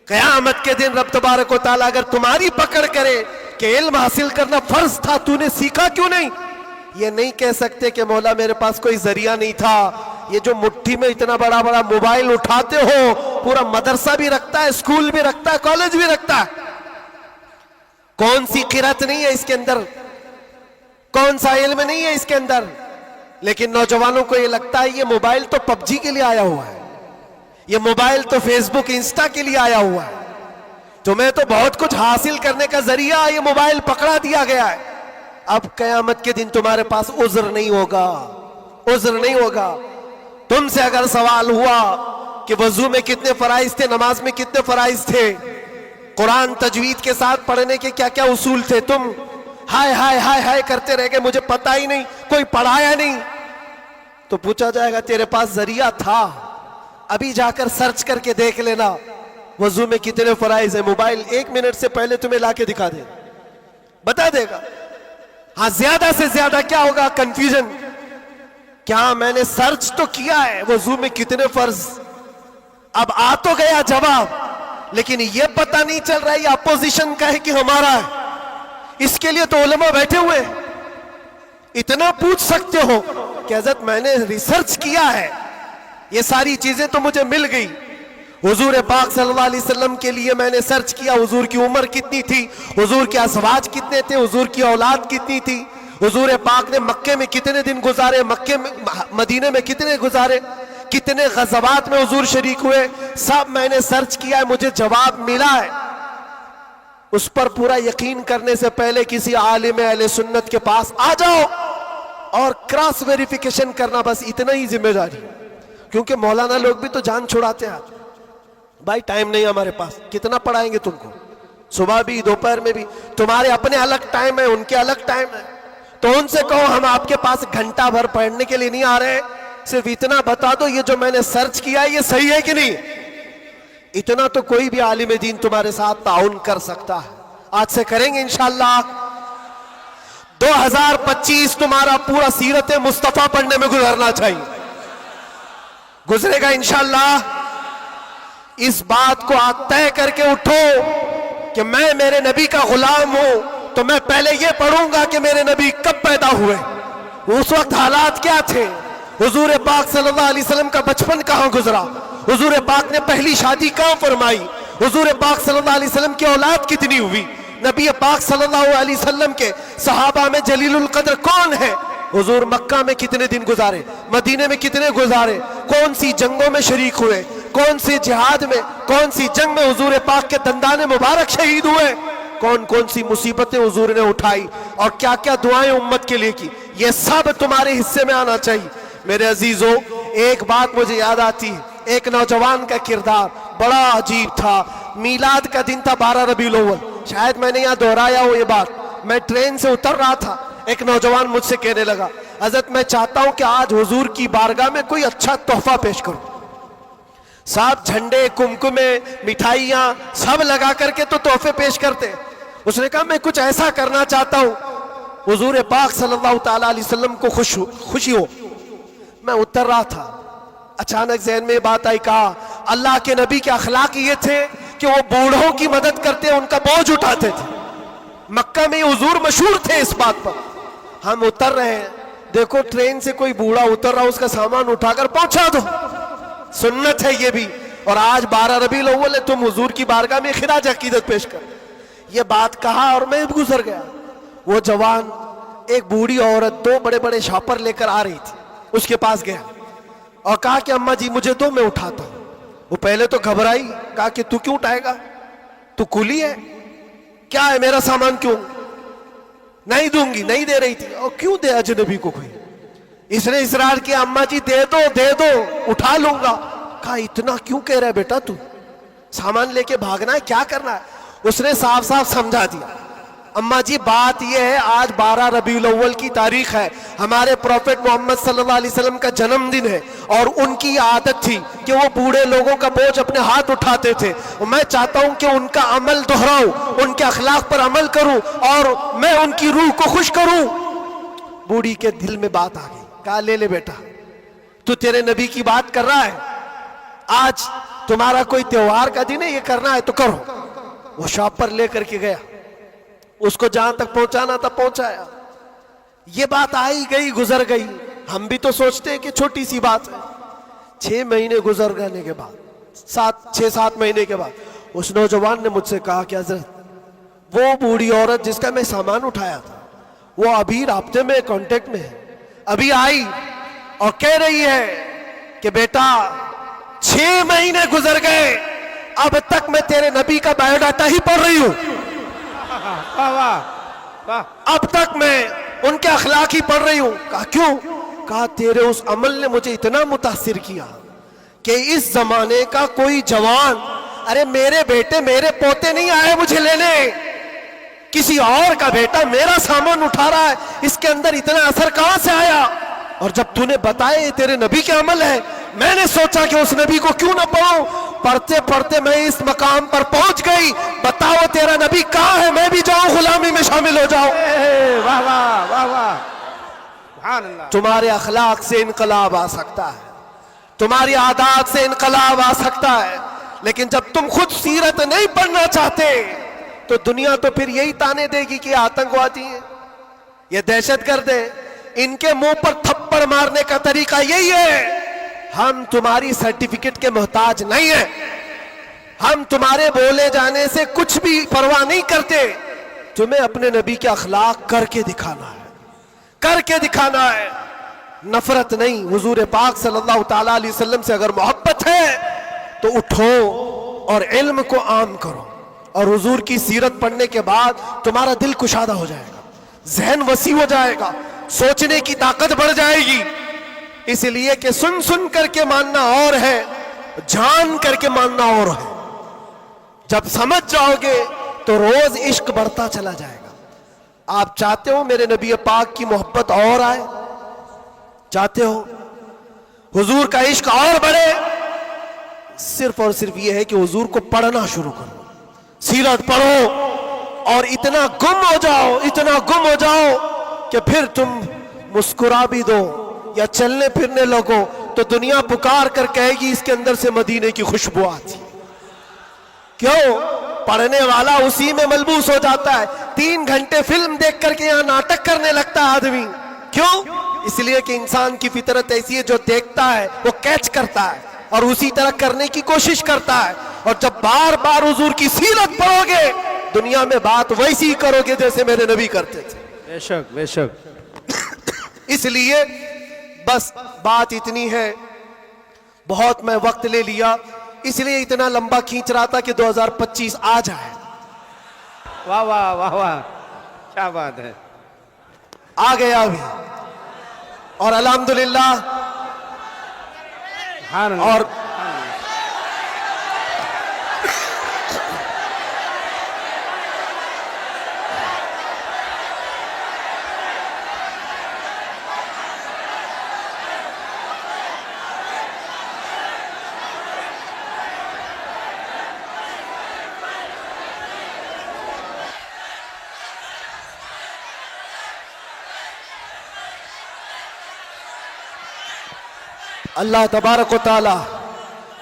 A: قیامت کے دن رب تبارک و تعالیٰ اگر تمہاری پکڑ کرے کہ علم حاصل کرنا فرض تھا، تو نے سیکھا کیوں نہیں، یہ نہیں کہہ سکتے کہ مولا میرے پاس کوئی ذریعہ نہیں تھا. یہ جو مٹھی میں اتنا بڑا موبائل اٹھاتے ہو، پورا مدرسہ بھی رکھتا ہے، اسکول بھی رکھتا ہے، کالج بھی رکھتا ہے. کون سی قرات نہیں ہے اس کے اندر، کون سا علم نہیں ہے اس کے اندر. لیکن نوجوانوں کو یہ لگتا ہے یہ موبائل تو پب جی کے لیے آیا ہوا ہے، یہ موبائل تو فیس بک انسٹا کے لیے آیا ہوا ہے، تمہیں تو بہت کچھ حاصل کرنے کا ذریعہ یہ موبائل پکڑا دیا گیا ہے. اب قیامت کے دن تمہارے پاس عذر نہیں ہوگا، عذر نہیں ہوگا. تم سے اگر سوال ہوا کہ وضو میں کتنے فرائض تھے، نماز میں کتنے فرائض تھے، قرآن تجوید کے ساتھ پڑھنے کے کیا کیا اصول تھے، تم ہائے ہائے ہائے ہائے کرتے رہ گئے، مجھے پتہ ہی نہیں، کوئی پڑھایا نہیں. تو پوچھا جائے گا تیرے پاس ذریعہ تھا، ابھی جا کر سرچ کر کے دیکھ لینا وضو میں کتنے فرائض ہیں. موبائل 1 منٹ سے پہلے تمہیں لا کے دکھا دے، بتا دے گا. ہاں، زیادہ سے زیادہ کیا ہوگا، کنفیوژن. کیا میں نے سرچ تو کیا ہے وضو میں کتنے فرض، اب آ تو گیا جواب، لیکن یہ پتہ نہیں چل رہا ہے یہ اپوزیشن کا ہے کہ ہمارا ہے. اس کے لیے تو علماء بیٹھے ہوئے، اتنا پوچھ سکتے ہو کہ حضرت میں نے ریسرچ کیا ہے، یہ ساری چیزیں تو مجھے مل گئی. حضور پاک صلی اللہ علیہ وسلم کے لیے میں نے سرچ کیا، حضور کی عمر کتنی تھی، حضور کے ازواج کتنے تھے، حضور کی اولاد کتنی تھی، حضور پاک نے مکے میں کتنے دن گزارے، مکے میں مدینے میں کتنے گزارے، کتنے غزوات میں حضور شریک ہوئے، سب میں نے سرچ کیا ہے، مجھے جواب ملا ہے. اس پر پورا یقین کرنے سے پہلے کسی عالم اہل سنت کے پاس آ جاؤ اور کراس ویریفیکیشن کرنا، بس اتنا ہی ذمہ داری. کیونکہ مولانا لوگ بھی تو جان چھڑاتے ہیں. بھائی ٹائم نہیں ہمارے پاس، کتنا پڑھائیں گے تم کو، صبح بھی دوپہر میں بھی، تمہارے اپنے الگ ٹائم ہے، ان کے الگ ٹائم ہے. تو ان سے کہو ہم آپ کے پاس گھنٹہ بھر پڑھنے کے لیے نہیں آ رہے، صرف اتنا بتا دو یہ جو میں نے سرچ کیا ہے یہ صحیح ہے کہ نہیں. اتنا تو کوئی بھی عالم دین تمہارے ساتھ تعاون کر سکتا ہے. آج سے کریں گے انشاءاللہ. 2025 تمہارا پورا سیرت مصطفیٰ پڑھنے میں گزرنا چاہیے، گزرے گا انشاءاللہ. اس بات کو آج طے کر کے اٹھو کہ میں میرے نبی کا غلام ہوں، تو میں پہلے یہ پڑھوں گا کہ میرے نبی کب پیدا ہوئے، اس وقت حالات کیا تھے، حضور پاک صلی اللہ علیہ وسلم کا بچپن کہاں گزرا، حضور پاک نے پہلی شادی کہاں فرمائی، حضور پاک صلی اللہ علیہ وسلم کی اولاد کتنی ہوئی، نبی پاک صلی اللہ علیہ وسلم کے صحابہ میں جلیل القدر کون ہے، حضور مکہ میں کتنے دن گزارے، مدینے میں کتنے گزارے، کون سی جنگوں میں شریک ہوئے، کون سی جہاد میں، کون سی جنگ میں حضور پاک کے دندان مبارک شہید ہوئے، کون کون سی مصیبتیں حضور نے اٹھائی اور کیا کیا دعائیں امت کے لیے کی، یہ سب تمہارے حصے میں آنا چاہیے. میرے عزیزوں، ایک بات مجھے یاد آتی ہے، ایک نوجوان کا کردار بڑا عجیب تھا. میلاد کا دن تھا 12 ربیع الاول، شاید میں نے یہاں دہرایا ہو یہ بات. میں ٹرین سے اتر رہا تھا، ایک نوجوان مجھ سے کہنے لگا حضرت میں چاہتا ہوں کہ آج حضور کی بارگاہ میں کوئی اچھا تحفہ پیش کروں. سب جھنڈے، کمکمے، مٹھائیاں سب لگا کر کے تو تحفے پیش کرتے. اس نے کہا میں کچھ ایسا کرنا چاہتا ہوں حضور پاک صلی اللہ تعالی علیہ وسلم کو خوشی ہو. میں اتر رہا تھا، اچانک ذہن میں بات آئی، کہا اللہ کے نبی کے اخلاق یہ تھے کہ وہ بوڑھوں کی مدد کرتے، ان کا بوجھ اٹھاتے تھے. مکہ میں حضور مشہور تھے اس بات پر. ہم اتر رہے ہیں، دیکھو ٹرین سے کوئی بوڑھا اتر رہا، اس کا سامان اٹھا کر پہنچا دو، سنت ہے یہ بھی. اور آج 12 ربیع الاول ہے، تم حضور کی بارگاہ میں خراج عقیدت پیش کر. یہ بات کہا اور میں گزر گیا. وہ جوان ایک بوڑھی عورت 2 بڑے بڑے شاپر لے کر آ رہی تھی، اس کے پاس گیا اور کہا کہ اماں جی مجھے دو، میں اٹھاتا ہوں. وہ پہلے تو گھبرائی، کہا کہ تو کیوں اٹھائے گا، تو کولی ہے، کیا ہے میرا سامان کیوں نہیں دوں گی، نہیں دے رہی تھی. اور کیوں دے اجنبی کو کوئی، اس نے اصرار کیا اماں جی دے دو دے دو، اٹھا لوں گا. کہا اتنا کیوں کہہ رہا ہے بیٹا، تو سامان لے کے بھاگنا ہے، کیا کرنا ہے. اس نے صاف صاف سمجھا دیا اماں جی بات یہ ہے آج 12 ربیع الاول کی تاریخ ہے، ہمارے پروفٹ محمد صلی اللہ علیہ وسلم کا جنم دن ہے، اور ان کی عادت تھی کہ وہ بوڑھے لوگوں کا بوجھ اپنے ہاتھ اٹھاتے تھے. میں چاہتا ہوں کہ ان کا عمل دہراؤں، ان کے اخلاق پر عمل کروں اور میں ان کی روح کو خوش کروں. بوڑھی کے دل میں بات آ گئی، کہا لے لے بیٹا، تو تیرے نبی کی بات کر رہا ہے، آج تمہارا کوئی تہوار کا دن ہے، یہ کرنا ہے تو کرو. وہ شاپ پر لے کر کے گیا، اس کو جہاں تک پہنچانا تھا پہنچایا. یہ بات آئی گئی گزر گئی. ہم بھی تو سوچتے ہیں کہ چھوٹی سی بات ہے. 6 مہینے گزر جانے کے بعد، 6-7 مہینے کے بعد اس نوجوان نے مجھ سے کہا کہ حضرت وہ بوڑھی عورت جس کا میں سامان اٹھایا تھا وہ ابھی رابطے میں کانٹیکٹ میں ہے، ابھی آئی اور کہہ رہی ہے کہ بیٹا 6 مہینے گزر گئے، اب تک میں تیرے نبی کا بایو ڈاٹا ہی پڑھ رہی ہوں، اب تک میں ان کے اخلاق ہی پڑھ رہی ہوں. کہا کیوں؟ کہا تیرے اس عمل نے مجھے اتنا متاثر کیا کہ اس زمانے کا کوئی جوان، ارے میرے بیٹے میرے پوتے نہیں آئے مجھے لینے، کسی اور کا بیٹا میرا سامان اٹھا رہا ہے، اس کے اندر اتنا اثر کہاں سے آیا؟ اور جب تو نے بتایا یہ تیرے نبی کے عمل ہے، میں نے سوچا کہ اس نبی کو کیوں نہ پڑھوں. پڑھتے پڑھتے میں اس مقام پر پہنچ گئی. بتاؤ تیرا نبی کہاں ہے، میں بھی جاؤں غلامی میں شامل ہو جاؤں.
B: واہ واہ واہ واہ، سبحان اللہ.
A: تمہارے اخلاق سے انقلاب آ سکتا ہے، تمہاری عادات سے انقلاب آ سکتا ہے، لیکن جب تم خود سیرت نہیں پڑھنا چاہتے تو دنیا تو پھر یہی تانے دے گی کہ یہ آتنکوادی ہیں، یہ دہشت گرد ہیں، ان کے منہ پر تھپڑ مارنے کا طریقہ یہی ہے، ہم تمہاری سرٹیفکیٹ کے محتاج نہیں ہیں، ہم تمہارے بولے جانے سے کچھ بھی پرواہ نہیں کرتے، تمہیں اپنے نبی کے اخلاق کر کے دکھانا ہے، کر کے دکھانا ہے، نفرت نہیں۔ حضور پاک صلی اللہ تعالیٰ علیہ وسلم سے اگر محبت ہے تو اٹھو اور علم کو عام کرو، اور حضور کی سیرت پڑھنے کے بعد تمہارا دل کشادہ ہو جائے گا، ذہن وسیع ہو جائے گا، سوچنے کی طاقت بڑھ جائے گی، اس لیے کہ سن سن کر کے ماننا اور ہے، جان کر کے ماننا اور ہے۔ جب سمجھ جاؤ گے تو روز عشق بڑھتا چلا جائے گا۔ آپ چاہتے ہو میرے نبی پاک کی محبت اور آئے؟ چاہتے ہو حضور کا عشق اور بڑھے؟ صرف اور صرف یہ ہے کہ حضور کو پڑھنا شروع کرو، سیرت پڑھو، اور اتنا گم ہو جاؤ، اتنا گم ہو جاؤ کہ پھر تم مسکرا بھی دو یا چلنے پھرنے لگو تو دنیا پکار کر کہے گی اس کے اندر سے مدینے کی خوشبو آتی۔ کیوں؟ پڑھنے والا اسی میں ملبوس ہو جاتا ہے۔ 3 گھنٹے فلم دیکھ کر کے یہاں ناٹک کرنے لگتا ہے آدمی، کیوں؟ اس لیے کہ انسان کی فطرت ایسی ہے، جو دیکھتا ہے وہ کیچ کرتا ہے اور اسی طرح کرنے کی کوشش کرتا ہے، اور جب بار بار حضور کی سیرت پڑھو گے دنیا میں بات ویسی کرو گے جیسے میرے نبی کرتے تھے۔
B: بے شک بے شک۔
A: اس لیے بس بات اتنی ہے، بہت میں وقت لے لیا، اس لیے اتنا لمبا کھینچ رہا تھا کہ 2025 آ جائے۔
B: واہ واہ واہ واہ، کیا بات ہے۔
A: آ گیا ابھی، اور الحمدللہ، اور اللہ تبارک و تعالی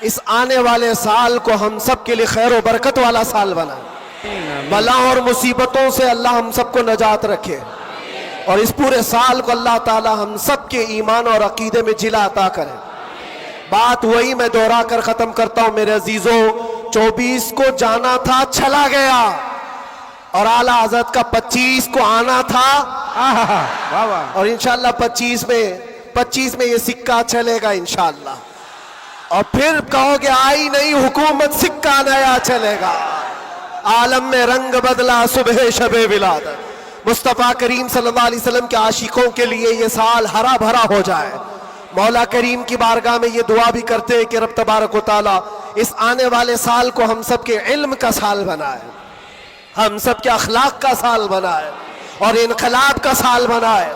A: اس آنے والے سال کو ہم سب کے لیے خیر و برکت والا سال بنائے، بلا اور مصیبتوں سے اللہ ہم سب کو نجات رکھے، اور اس پورے سال کو اللہ تعالی ہم سب کے ایمان اور عقیدے میں جلا عطا کرے۔ بات وہی میں دوہرا کر ختم کرتا ہوں میرے عزیزوں، 24 کو جانا تھا چلا گیا، اور اعلیٰ حضرت کا 25 کو آنا تھا،
B: واہ واہ،
A: اور انشاءاللہ 25 میں یہ سکہ چلے گا انشاءاللہ، اور پھر کہو گے آئی نہیں حکومت، سکہ نیا چلے گا۔ عالم میں رنگ بدلا صبح شب ولادت، مصطفیٰ کریم صلی اللہ علیہ وسلم کے عاشقوں کے لیے یہ سال ہرا بھرا ہو جائے۔ مولا کریم کی بارگاہ میں یہ دعا بھی کرتے ہیں کہ رب تبارک و تعالی اس آنے والے سال کو ہم سب کے علم کا سال بنائے، ہم سب کے اخلاق کا سال بنائے، اور انقلاب کا سال بنائے،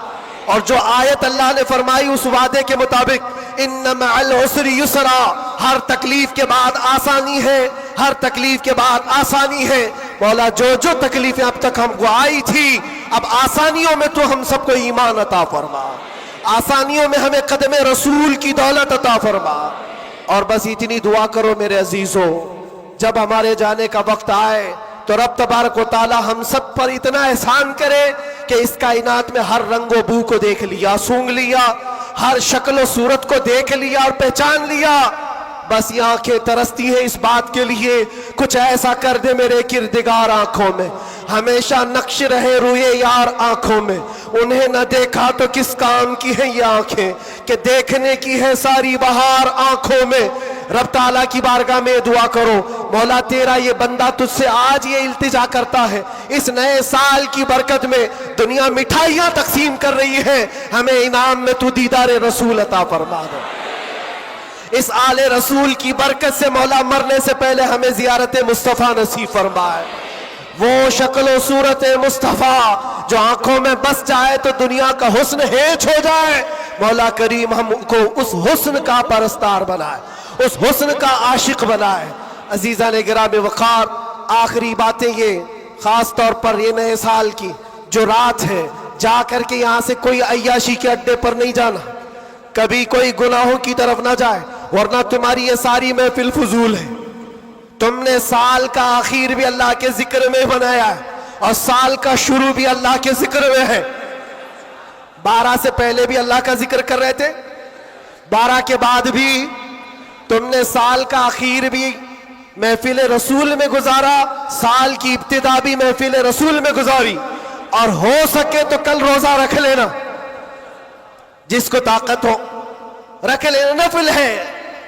A: اور جو آیت اللہ نے فرمائی اس وعدے کے مطابق ان مع العسر یسرا، ہر تکلیف کے بعد آسانی ہے، ہر تکلیف کے بعد آسانی ہے۔ مولا جو جو تکلیفیں اب تک ہم کو آئی تھی، اب آسانیوں میں تو ہم سب کو ایمان عطا فرما، آسانیوں میں ہمیں قدم رسول کی دولت عطا فرما، اور بس اتنی دعا کرو میرے عزیزوں، جب ہمارے جانے کا وقت آئے تو رب تبارک و تعالی ہم سب پر اتنا احسان کرے کہ اس کائنات میں ہر رنگ و بو کو دیکھ لیا، سونگ لیا، ہر شکل و صورت کو دیکھ لیا اور پہچان لیا، بس یہ آنکھیں ترستی ہیں اس بات کے لیے کچھ ایسا کر دے میرے کردگار آنکھوں میں، ہمیشہ نقش رہے روئے یار آنکھوں میں، انہیں نہ دیکھا تو کس کام کی ہیں یہ آنکھیں کہ دیکھنے کی ہے ساری بہار آنکھوں میں۔ رب تعالیٰ کی بارگاہ میں دعا کرو، مولا تیرا یہ بندہ تجھ سے آج یہ التجا کرتا ہے، اس نئے سال کی برکت میں دنیا مٹھائیاں تقسیم کر رہی ہے، ہمیں انعام میں تو دیدار رسول عطا فرما دے، اس آل رسول کی برکت سے مولا مرنے سے پہلے ہمیں زیارت مصطفیٰ نصیب فرمائے، وہ شکل و صورت مصطفیٰ جو آنکھوں میں بس جائے تو دنیا کا حسن ہیچ ہو جائے، مولا کریم ہم کو اس حسن کا پرستار بنائے، اس حسن کا عاشق بنائے۔ عزیزان گرام وقار، آخری باتیں یہ، خاص طور پر یہ نئے سال کی جو رات ہے، جا کر کے یہاں سے کوئی عیاشی کے اڈے پر نہیں جانا، کبھی کوئی گناہوں کی طرف نہ جائے، ورنہ تمہاری یہ ساری محفل فضول ہے۔ تم نے سال کا آخر بھی اللہ کے ذکر میں بنایا ہے، اور سال کا شروع بھی اللہ کے ذکر میں ہے۔ 12 سے پہلے بھی اللہ کا ذکر کر رہے تھے, 12 کے بعد بھی تم نے سال کا آخر بھی محفل رسول میں گزارا, سال کی ابتدا بھی محفل رسول میں گزاری, اور ہو سکے تو کل روزہ رکھ لینا, جس کو طاقت ہو رکھ لینا, نفل ہے,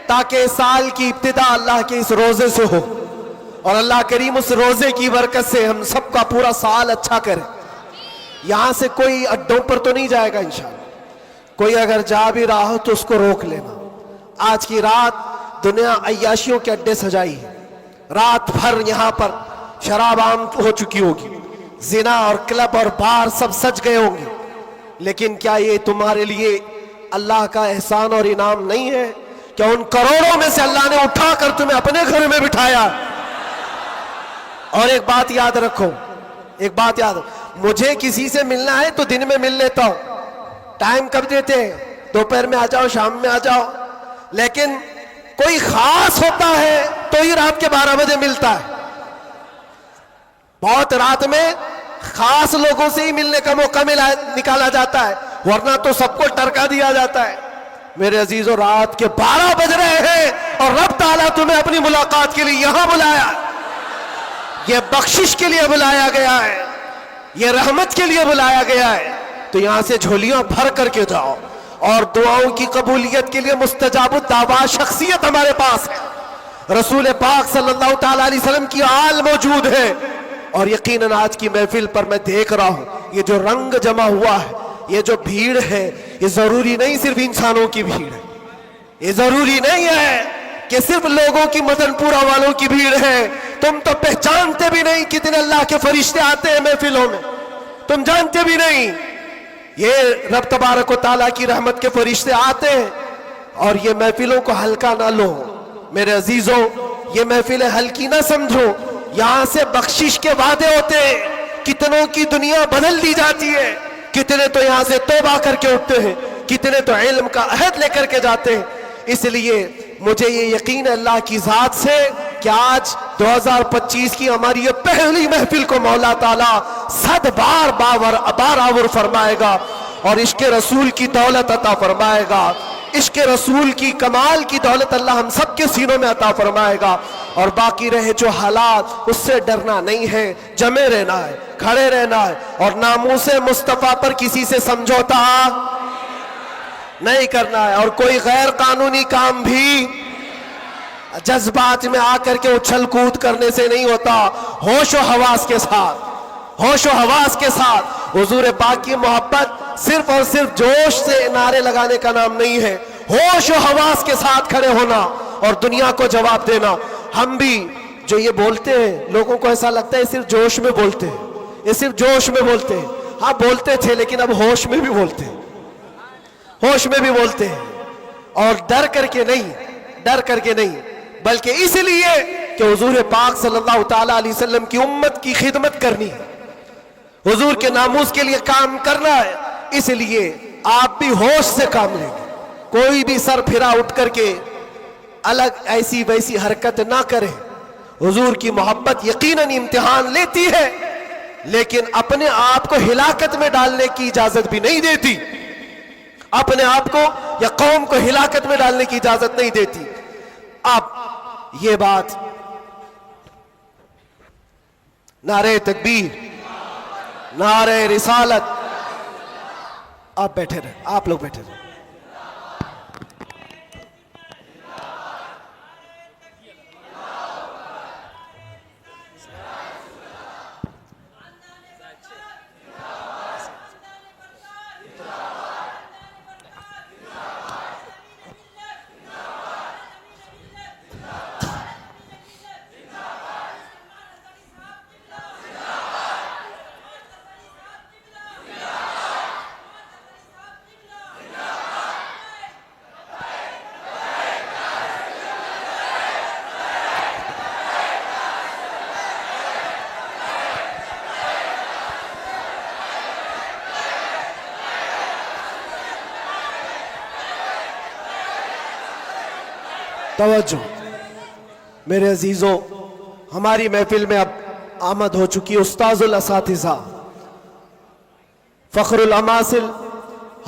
A: تاکہ سال کی ابتدا اللہ کے اس روزے سے ہو, اور اللہ کریم اس روزے کی برکت سے ہم سب کا پورا سال اچھا کرے. یہاں سے کوئی اڈوں پر تو نہیں جائے گا انشاءاللہ, کوئی اگر جا بھی رہا ہو تو اس کو روک لینا. آج کی رات دنیا عیاشیوں کے اڈے سجائی ہے, رات بھر یہاں پر شراب عام ہو چکی ہوگی, زنا اور کلب اور بار سب سج گئے ہوں گے, لیکن کیا یہ تمہارے لیے اللہ کا احسان اور انعام نہیں ہے کہ ان کروڑوں میں سے اللہ نے اٹھا کر تمہیں اپنے گھر میں بٹھایا؟ اور ایک بات یاد رکھو, ایک بات یاد رکھو, مجھے کسی سے ملنا ہے تو دن میں مل لیتا ہوں, ٹائم کب دیتے ہیں؟ دوپہر میں آ جاؤ, شام میں آ جاؤ, لیکن کوئی خاص ہوتا ہے تو ہی رات کے 12 بجے ملتا ہے. بہت رات میں خاص لوگوں سے ہی ملنے کا موقع نکالا جاتا ہے, ورنہ تو سب کو ٹرکا دیا جاتا ہے. میرے عزیزو, رات کے 12 بج رہے ہیں اور رب تعالیٰ تمہیں اپنی ملاقات کے لیے یہاں بلایا, یہ بخشش کے لیے بلایا گیا ہے, یہ رحمت کے لیے بلایا گیا ہے. تو یہاں سے جھولیاں بھر کر کے جاؤ, اور دعاؤں کی قبولیت کے لیے مستجاب الدعوات شخصیت ہمارے پاس ہے. رسول پاک صلی اللہ تعالیٰ علیہ وسلم کی آل موجود ہے, اور یقیناً آج کی محفل پر میں دیکھ رہا ہوں یہ جو رنگ جمع ہوا ہے, یہ جو بھیڑ ہے, یہ ضروری نہیں صرف انسانوں کی بھیڑ ہے, یہ ضروری نہیں ہے کہ صرف لوگوں کی مدن پورا والوں کی بھیڑ ہے. تم تو پہچانتے بھی نہیں کتنے اللہ کے فرشتے آتے ہیں محفلوں میں, تم جانتے بھی نہیں. یہ رب تبارک و تعالیٰ کی رحمت کے فرشتے آتے ہیں, اور یہ محفلوں کو ہلکا نہ لو میرے عزیزوں, یہ محفلیں ہلکی نہ سمجھو. یہاں سے بخشش کے وعدے ہوتے ہیں, کتنوں کی دنیا بدل دی جاتی ہے, کتنے تو یہاں سے توبہ کر کے اٹھتے ہیں, کتنے تو علم کا عہد لے کر کے جاتے ہیں. اس لیے مجھے یہ یقین ہے اللہ کی ذات سے کہ آج 2025 کی ہماری یہ پہلی محفل کو مولا تعالیٰ 100 بار بارآور فرمائے گا, اور عشق رسول کی دولت عطا فرمائے گا, عشق رسول کی کمال کی دولت اللہ ہم سب کے سینوں میں عطا فرمائے گا. اور باقی رہے جو حالات, اس سے ڈرنا نہیں ہے, جمے رہنا ہے, کھڑے رہنا ہے, اور ناموس مصطفیٰ پر کسی سے سمجھوتا نہیں کرنا ہے, اور کوئی غیر قانونی کام بھی جذبات میں آ کر کے اچھل کود کرنے سے نہیں ہوتا. ہوش و حواس کے ساتھ, ہوش و حواس کے ساتھ حضور پاک کی محبت صرف اور صرف جوش سے نعرے لگانے کا نام نہیں ہے, ہوش و حواس کے ساتھ کھڑے ہونا اور دنیا کو جواب دینا. ہم بھی جو یہ بولتے ہیں, لوگوں کو ایسا لگتا ہے صرف جوش میں بولتے ہیں, یہ صرف جوش میں بولتے ہیں. ہاں بولتے تھے, لیکن اب ہوش میں بھی بولتے ہیں, ہوش میں بھی بولتے ہیں, اور ڈر کر کے نہیں, ڈر کر کے نہیں, بلکہ اس لیے کہ حضور پاک صلی اللہ تعالیٰ علیہ وسلم کی امت کی خدمت کرنی ہے, حضور کے ناموس کے لیے کام کرنا ہے. اس لیے آپ بھی ہوش سے کام لیں گے, کوئی بھی سر پھرا اٹھ کر کے الگ ایسی ویسی حرکت نہ کریں. حضور کی محبت یقیناً امتحان لیتی ہے, لیکن اپنے آپ کو ہلاکت میں ڈالنے کی اجازت بھی نہیں دیتی, اپنے آپ کو یا قوم کو ہلاکت میں ڈالنے کی اجازت نہیں دیتی. اب یہ بات, نعرہ تکبیر, نعرہ رسالت, آپ بیٹھے رہے, آپ لوگ بیٹھے رہے. توجہ میرے عزیزوں, ہماری محفل میں اب آمد ہو چکی استاذ الاساتذہ, فخر الاماثل,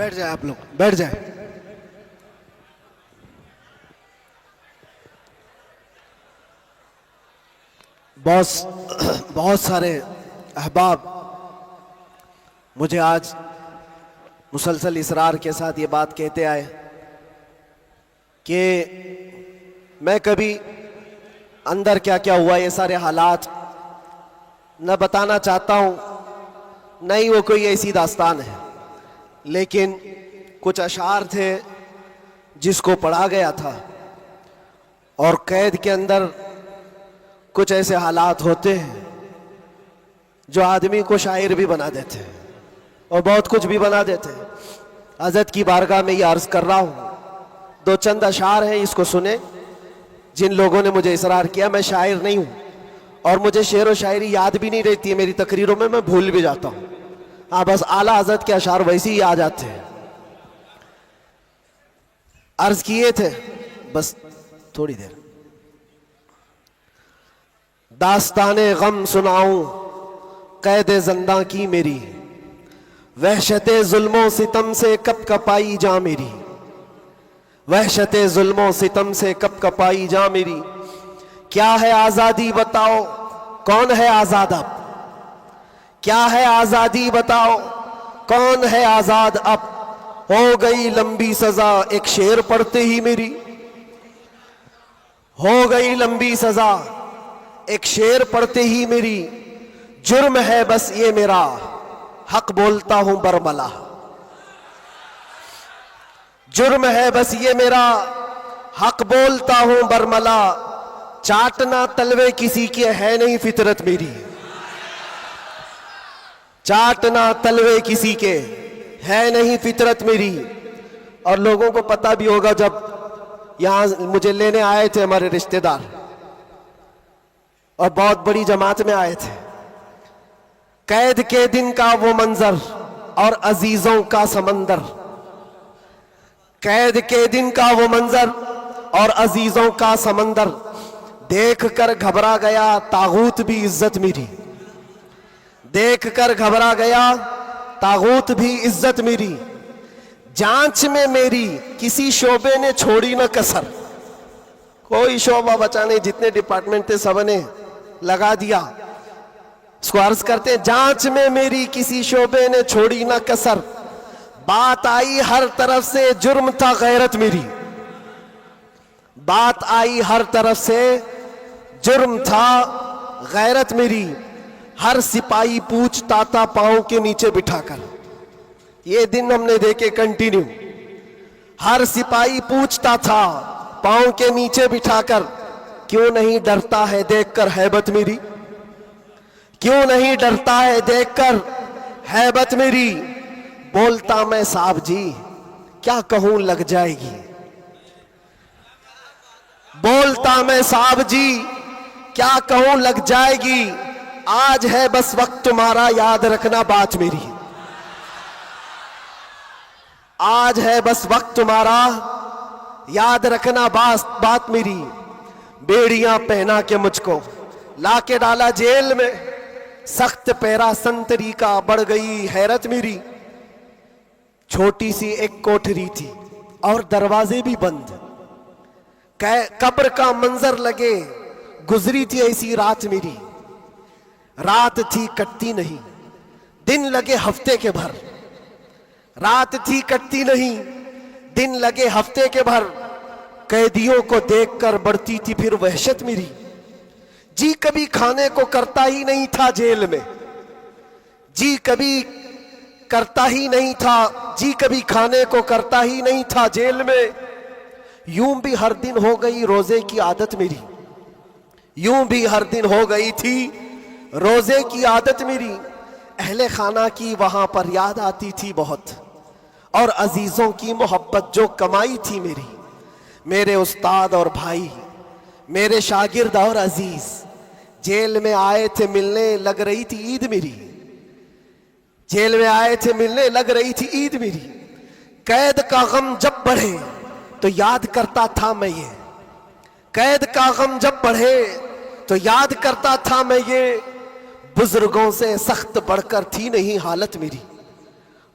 B: بیٹھ جائیں آپ لوگ, بیٹھ جائیں. بہت سارے احباب مجھے آج مسلسل اصرار کے ساتھ یہ بات کہتے آئے کہ میں کبھی اندر کیا کیا ہوا یہ سارے حالات نہ بتانا چاہتا ہوں, نہ ہی وہ کوئی ایسی داستان ہے, لیکن کچھ اشعار تھے جس کو پڑھا گیا تھا, اور قید کے اندر کچھ ایسے حالات ہوتے ہیں جو آدمی کو شاعر بھی بنا دیتے ہیں اور بہت کچھ بھی بنا دیتے ہیں. حضرت کی بارگاہ میں یہ عرض کر رہا ہوں, دو چند اشعار ہیں, اس کو سنیں. جن لوگوں نے مجھے اصرار کیا, میں شاعر نہیں ہوں اور مجھے شعر و شاعری یاد بھی نہیں رہتی ہے میری تقریروں میں بھول بھی جاتا ہوں. ہاں بس اعلیٰ حضرت کے اشعار ویسے ہی آ جاتے ہیں. عرض کیے تھے, بس تھوڑی دیر. داستان غم سناؤں قید زنداں کی میری, وحشت ظلم و ستم سے کپ کپائی جا میری, وحشت ظلم و ستم سے کپ کپائی جا میری. کیا ہے آزادی بتاؤ, کون ہے آزاد اب, کیا ہے آزادی بتاؤ, کون ہے آزاد اب. ہو گئی لمبی سزا ایک شعر پڑھتے ہی میری, ہو گئی لمبی سزا ایک شعر پڑھتے ہی میری. جرم ہے بس یہ میرا حق بولتا ہوں برملا, جرم ہے بس یہ میرا حق بولتا ہوں برملا. چاٹنا تلوے کسی کے ہے نہیں فطرت میری, چاٹنا تلوے کسی کے ہے نہیں فطرت میری. اور لوگوں کو پتہ بھی ہوگا, جب یہاں مجھے لینے آئے تھے ہمارے رشتہ دار اور بہت بڑی جماعت میں آئے تھے, قید کے دن کا وہ منظر اور عزیزوں کا سمندر, قید کے دن کا وہ منظر اور عزیزوں کا سمندر. دیکھ کر گھبرا گیا طاغوت بھی عزت میری, دیکھ کر گھبرا گیا طاغوت بھی عزت میری. جانچ میں میری کسی شعبے نے چھوڑی نہ کسر, کوئی شعبہ بچا نہیں, جتنے ڈپارٹمنٹ تھے سب نے لگا دیا. اس کو عرض کرتے ہیں, جانچ میں میری کسی شعبے نے چھوڑی نہ کسر. بات آئی ہر طرف سے جرم تھا غیرت میری, بات آئی ہر طرف سے جرم تھا غیرت میری. ہر سپاہی پوچھتا تھا پاؤں کے نیچے بٹھا کر, یہ دن ہم نے دیکھے کنٹینیو. ہر سپاہی پوچھتا تھا پاؤں کے نیچے بٹھا کر, کیوں نہیں ڈرتا ہے دیکھ کر ہیبت میری, کیوں نہیں ڈرتا ہے دیکھ کر ہیبت میری. بولتا میں صاحب جی کیا کہوں لگ جائے گی, بولتا میں صاحب جی کیا کہوں لگ جائے گی. آج ہے بس وقت تمہارا یاد رکھنا بات میری, آج ہے بس وقت تمہارا یاد رکھنا بات میری. بیڑیاں پہنا کے مجھ کو لا کے ڈالا جیل میں, سخت پیرا سنتری کا بڑھ گئی حیرت میری. چھوٹی سی ایک کوٹھری تھی اور دروازے بھی بند, قبر کا منظر لگے گزری تھی ایسی رات میری. رات تھی کٹتی نہیں دن لگے ہفتے کے بھر, رات تھی کٹتی نہیں دن لگے ہفتے کے بھر. قیدیوں کو دیکھ کر بڑھتی تھی پھر وحشت میری. جی کبھی کھانے کو کرتا ہی نہیں تھا جیل میں, جی کبھی کرتا ہی نہیں تھا, جی کبھی کھانے کو کرتا ہی نہیں تھا جیل میں. یوں بھی ہر دن ہو گئی روزے کی عادت میری, یوں بھی ہر دن ہو گئی تھی روزے کی عادت میری. اہل خانہ کی وہاں پر یاد آتی تھی بہت, اور عزیزوں کی محبت جو کمائی تھی میری. میرے استاد اور بھائی, میرے شاگرد اور عزیز جیل میں آئے تھے ملنے, لگ رہی تھی عید میری, جیل میں آئے تھے ملنے لگ رہی تھی عید میری. قید کا غم جب بڑھے تو یاد کرتا تھا میں یہ, قید کا غم جب بڑھے تو یاد کرتا تھا میں یہ. بزرگوں سے سخت بڑھ کر تھی نہیں حالت میری,